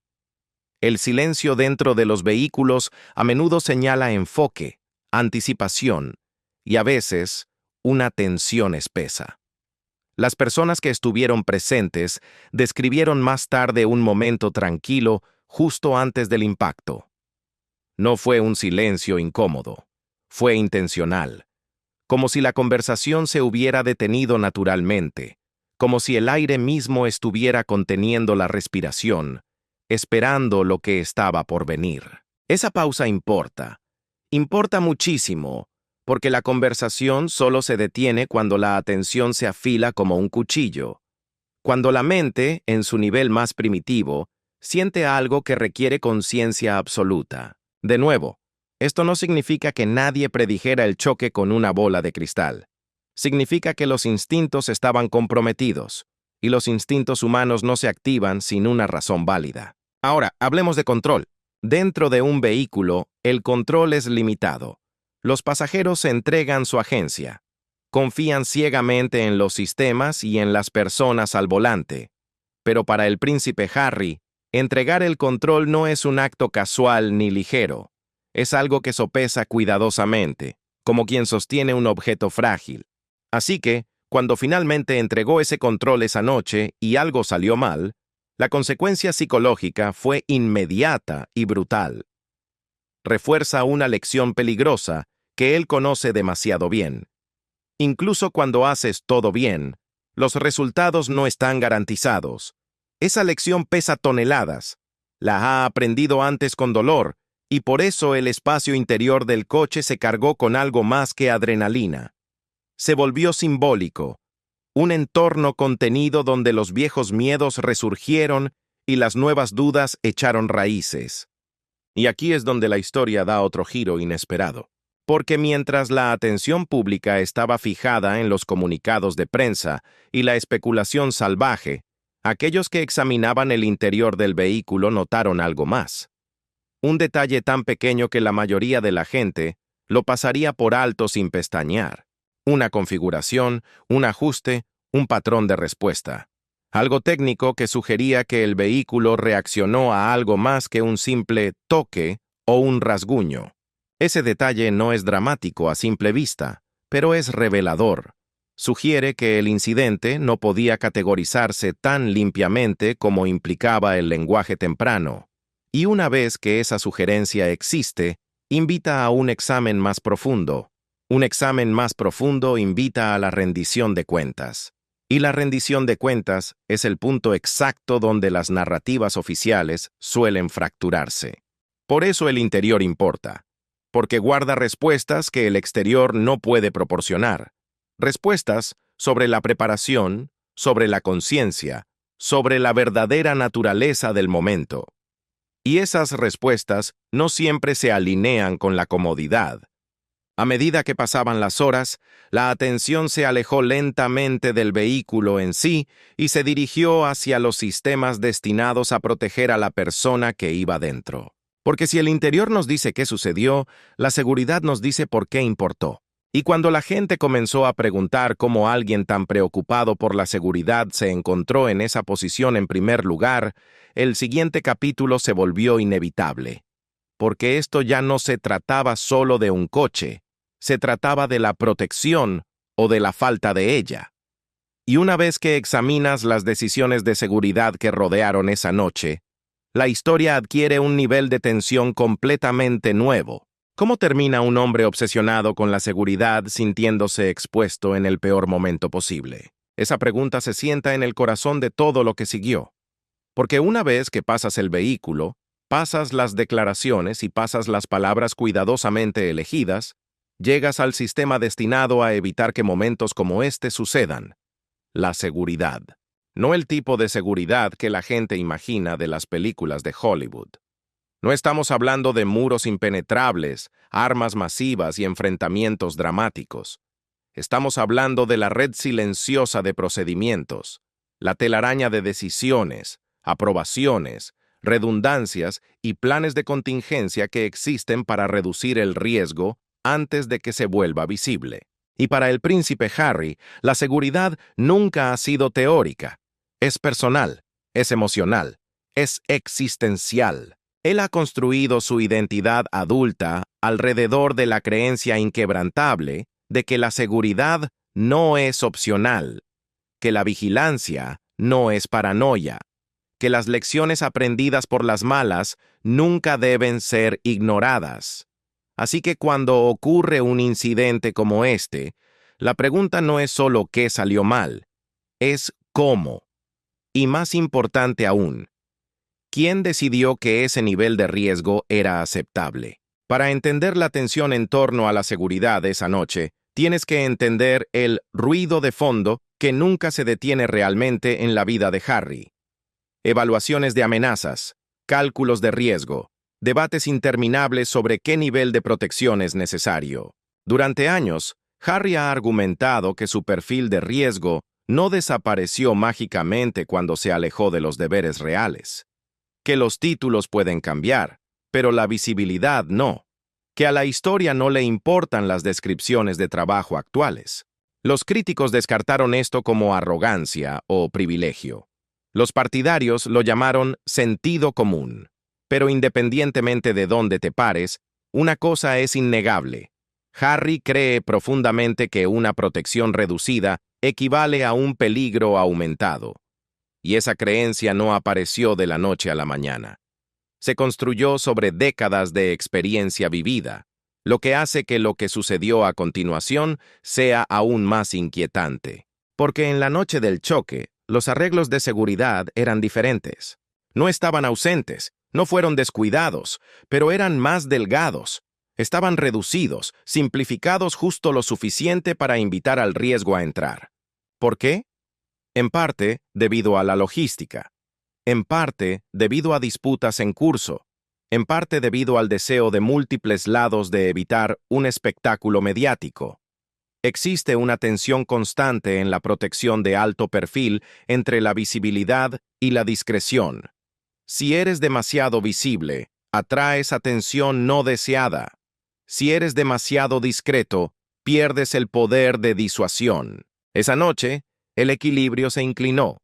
El silencio dentro de los vehículos a menudo señala enfoque, anticipación y a veces una tensión espesa. Las personas que estuvieron presentes describieron más tarde un momento tranquilo justo antes del impacto. No fue un silencio incómodo, fue intencional, como si la conversación se hubiera detenido naturalmente, como si el aire mismo estuviera conteniendo la respiración, esperando lo que estaba por venir. Esa pausa importa muchísimo, porque la conversación solo se detiene cuando la atención se afila como un cuchillo, cuando la mente, en su nivel más primitivo, siente algo que requiere conciencia absoluta. De nuevo, esto no significa que nadie predijera el choque con una bola de cristal. Significa que los instintos estaban comprometidos, y los instintos humanos no se activan sin una razón válida. Ahora, hablemos de control. Dentro de un vehículo, el control es limitado. Los pasajeros se entregan su agencia. Confían ciegamente en los sistemas y en las personas al volante. Pero para el príncipe Harry, entregar el control no es un acto casual ni ligero. Es algo que sopesa cuidadosamente, como quien sostiene un objeto frágil. Así que, cuando finalmente entregó ese control esa noche y algo salió mal, la consecuencia psicológica fue inmediata y brutal. Refuerza una lección peligrosa que él conoce demasiado bien. Incluso cuando haces todo bien, los resultados no están garantizados. Esa lección pesa toneladas. La ha aprendido antes con dolor, y por eso el espacio interior del coche se cargó con algo más que adrenalina. Se volvió simbólico, un entorno contenido donde los viejos miedos resurgieron y las nuevas dudas echaron raíces. Y aquí es donde la historia da otro giro inesperado. Porque mientras la atención pública estaba fijada en los comunicados de prensa y la especulación salvaje, aquellos que examinaban el interior del vehículo notaron algo más. Un detalle tan pequeño que la mayoría de la gente lo pasaría por alto sin pestañear. Una configuración, un ajuste, un patrón de respuesta. Algo técnico que sugería que el vehículo reaccionó a algo más que un simple toque o un rasguño. Ese detalle no es dramático a simple vista, pero es revelador. Sugiere que el incidente no podía categorizarse tan limpiamente como implicaba el lenguaje temprano. Y una vez que esa sugerencia existe, invita a un examen más profundo. Un examen más profundo invita a la rendición de cuentas. Y la rendición de cuentas es el punto exacto donde las narrativas oficiales suelen fracturarse. Por eso el interior importa. Porque guarda respuestas que el exterior no puede proporcionar. Respuestas sobre la preparación, sobre la conciencia, sobre la verdadera naturaleza del momento. Y esas respuestas no siempre se alinean con la comodidad. A medida que pasaban las horas, la atención se alejó lentamente del vehículo en sí y se dirigió hacia los sistemas destinados a proteger a la persona que iba dentro. Porque si el interior nos dice qué sucedió, la seguridad nos dice por qué importó. Y cuando la gente comenzó a preguntar cómo alguien tan preocupado por la seguridad se encontró en esa posición en primer lugar, el siguiente capítulo se volvió inevitable. Porque esto ya no se trataba solo de un coche, se trataba de la protección o de la falta de ella. Y una vez que examinas las decisiones de seguridad que rodearon esa noche, la historia adquiere un nivel de tensión completamente nuevo. ¿Cómo termina un hombre obsesionado con la seguridad sintiéndose expuesto en el peor momento posible? Esa pregunta se sienta en el corazón de todo lo que siguió. Porque una vez que pasas el vehículo, pasas las declaraciones y pasas las palabras cuidadosamente elegidas, llegas al sistema destinado a evitar que momentos como este sucedan. La seguridad. No el tipo de seguridad que la gente imagina de las películas de Hollywood. No estamos hablando de muros impenetrables, armas masivas y enfrentamientos dramáticos. Estamos hablando de la red silenciosa de procedimientos, la telaraña de decisiones, aprobaciones, redundancias y planes de contingencia que existen para reducir el riesgo antes de que se vuelva visible. Y para el príncipe Harry, la seguridad nunca ha sido teórica. Es personal, es emocional, es existencial. Él ha construido su identidad adulta alrededor de la creencia inquebrantable de que la seguridad no es opcional, que la vigilancia no es paranoia, que las lecciones aprendidas por las malas nunca deben ser ignoradas. Así que cuando ocurre un incidente como este, la pregunta no es solo qué salió mal, es cómo. Y más importante aún, ¿quién decidió que ese nivel de riesgo era aceptable? Para entender la tensión en torno a la seguridad esa noche, tienes que entender el ruido de fondo que nunca se detiene realmente en la vida de Harry. Evaluaciones de amenazas, cálculos de riesgo, debates interminables sobre qué nivel de protección es necesario. Durante años, Harry ha argumentado que su perfil de riesgo no desapareció mágicamente cuando se alejó de los deberes reales. Que los títulos pueden cambiar, pero la visibilidad no. Que a la historia no le importan las descripciones de trabajo actuales. Los críticos descartaron esto como arrogancia o privilegio. Los partidarios lo llamaron sentido común. Pero independientemente de dónde te pares, una cosa es innegable. Harry cree profundamente que una protección reducida equivale a un peligro aumentado. Y esa creencia no apareció de la noche a la mañana. Se construyó sobre décadas de experiencia vivida, lo que hace que lo que sucedió a continuación sea aún más inquietante. Porque en la noche del choque, los arreglos de seguridad eran diferentes. No estaban ausentes, no fueron descuidados, pero eran más delgados. Estaban reducidos, simplificados justo lo suficiente para invitar al riesgo a entrar. ¿Por qué? En parte, debido a la logística. En parte, debido a disputas en curso. En parte, debido al deseo de múltiples lados de evitar un espectáculo mediático. Existe una tensión constante en la protección de alto perfil entre la visibilidad y la discreción. Si eres demasiado visible, atraes atención no deseada. Si eres demasiado discreto, pierdes el poder de disuasión. Esa noche, el equilibrio se inclinó.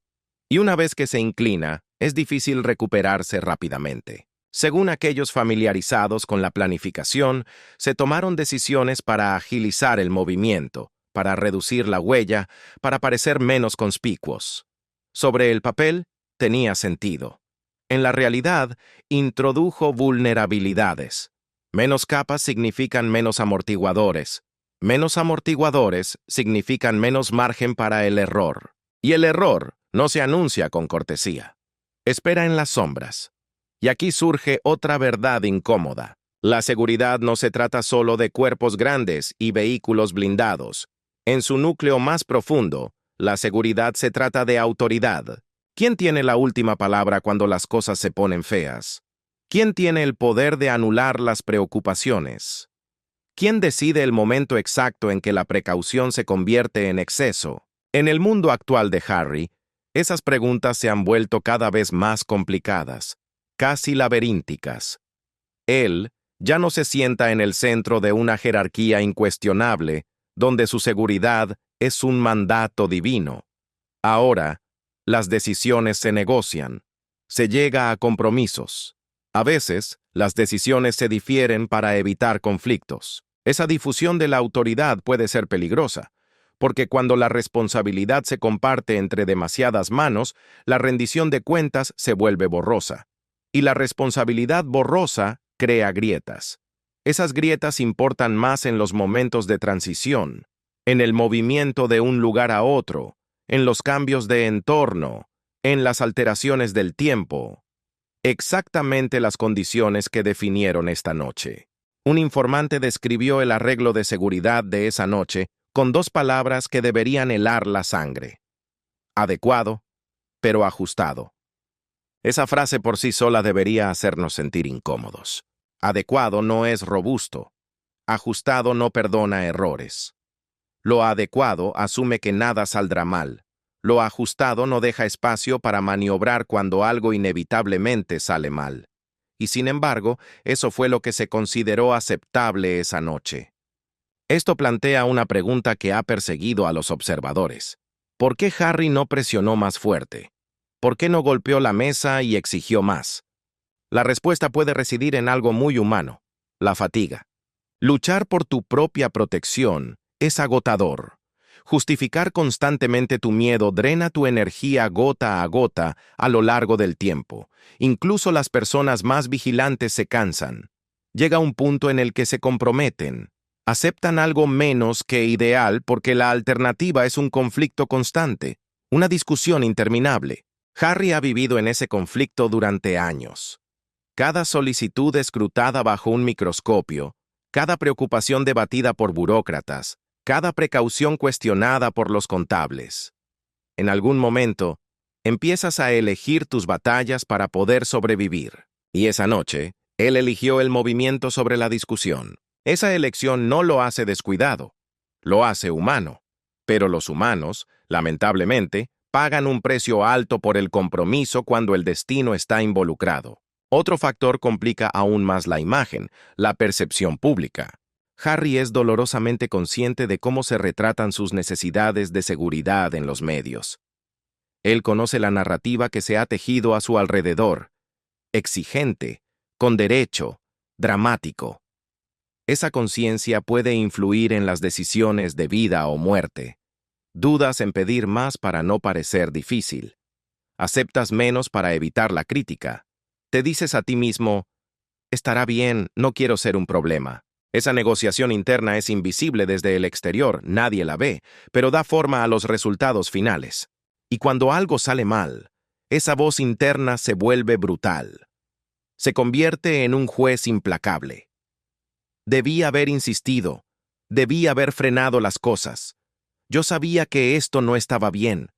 Y una vez que se inclina, es difícil recuperarse rápidamente. Según aquellos familiarizados con la planificación, se tomaron decisiones para agilizar el movimiento, para reducir la huella, para parecer menos conspicuos. Sobre el papel, tenía sentido. En la realidad, introdujo vulnerabilidades. Menos capas significan menos amortiguadores. Menos amortiguadores significan menos margen para el error. Y el error no se anuncia con cortesía. Espera en las sombras. Y aquí surge otra verdad incómoda. La seguridad no se trata solo de cuerpos grandes y vehículos blindados. En su núcleo más profundo, la seguridad se trata de autoridad. ¿Quién tiene la última palabra cuando las cosas se ponen feas? ¿Quién tiene el poder de anular las preocupaciones? ¿Quién decide el momento exacto en que la precaución se convierte en exceso? En el mundo actual de Harry, esas preguntas se han vuelto cada vez más complicadas, casi laberínticas. Él ya no se sienta en el centro de una jerarquía incuestionable, donde su seguridad es un mandato divino. Ahora, las decisiones se negocian, se llega a compromisos. A veces, las decisiones se difieren para evitar conflictos. Esa difusión de la autoridad puede ser peligrosa, porque cuando la responsabilidad se comparte entre demasiadas manos, la rendición de cuentas se vuelve borrosa. Y la responsabilidad borrosa crea grietas. Esas grietas importan más en los momentos de transición, en el movimiento de un lugar a otro, en los cambios de entorno, en las alteraciones del tiempo. Exactamente las condiciones que definieron esta noche. Un informante describió el arreglo de seguridad de esa noche con dos palabras que deberían helar la sangre. Adecuado, pero ajustado. Esa frase por sí sola debería hacernos sentir incómodos. Adecuado no es robusto. Ajustado no perdona errores. Lo adecuado asume que nada saldrá mal. Lo ajustado no deja espacio para maniobrar cuando algo inevitablemente sale mal. Y sin embargo, eso fue lo que se consideró aceptable esa noche. Esto plantea una pregunta que ha perseguido a los observadores. ¿Por qué Harry no presionó más fuerte? ¿Por qué no golpeó la mesa y exigió más? La respuesta puede residir en algo muy humano: la fatiga. Luchar por tu propia protección es agotador. Justificar constantemente tu miedo drena tu energía gota a gota a lo largo del tiempo. Incluso las personas más vigilantes se cansan. Llega un punto en el que se comprometen. Aceptan algo menos que ideal porque la alternativa es un conflicto constante, una discusión interminable. Harry ha vivido en ese conflicto durante años. Cada solicitud escrutada bajo un microscopio, cada preocupación debatida por burócratas, cada precaución cuestionada por los contables. En algún momento, empiezas a elegir tus batallas para poder sobrevivir. Y esa noche, él eligió el movimiento sobre la discusión. Esa elección no lo hace descuidado, lo hace humano. Pero los humanos, lamentablemente, pagan un precio alto por el compromiso cuando el destino está involucrado. Otro factor complica aún más la imagen: la percepción pública. Harry es dolorosamente consciente de cómo se retratan sus necesidades de seguridad en los medios. Él conoce la narrativa que se ha tejido a su alrededor, exigente, con derecho, dramático. Esa conciencia puede influir en las decisiones de vida o muerte. Dudas en pedir más para no parecer difícil. Aceptas menos para evitar la crítica. Te dices a ti mismo, estará bien, no quiero ser un problema. Esa negociación interna es invisible desde el exterior, nadie la ve, pero da forma a los resultados finales. Y cuando algo sale mal, esa voz interna se vuelve brutal. Se convierte en un juez implacable. Debí haber insistido, debí haber frenado las cosas. Yo sabía que esto no estaba bien.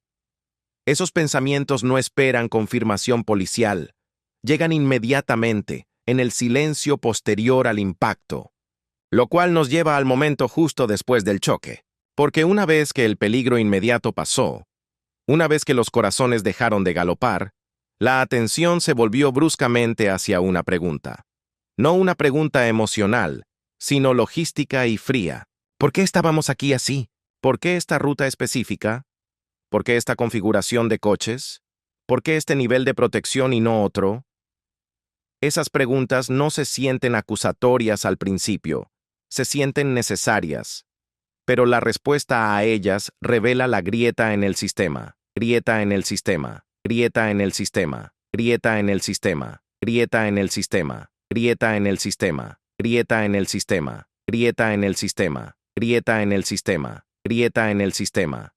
Esos pensamientos no esperan confirmación policial. Llegan inmediatamente, en el silencio posterior al impacto. Lo cual nos lleva al momento justo después del choque. Porque una vez que el peligro inmediato pasó, una vez que los corazones dejaron de galopar, la atención se volvió bruscamente hacia una pregunta. No una pregunta emocional, sino logística y fría. ¿Por qué estábamos aquí así? ¿Por qué esta ruta específica? ¿Por qué esta configuración de coches? ¿Por qué este nivel de protección y no otro? Esas preguntas no se sienten acusatorias al principio, se sienten necesarias, pero la respuesta a ellas revela la grieta en el sistema, grieta en el sistema, grieta en el sistema, grieta en el sistema, grieta en el sistema, grieta en el sistema, grieta en el sistema, grieta en el sistema, grieta en el sistema, grieta en el sistema,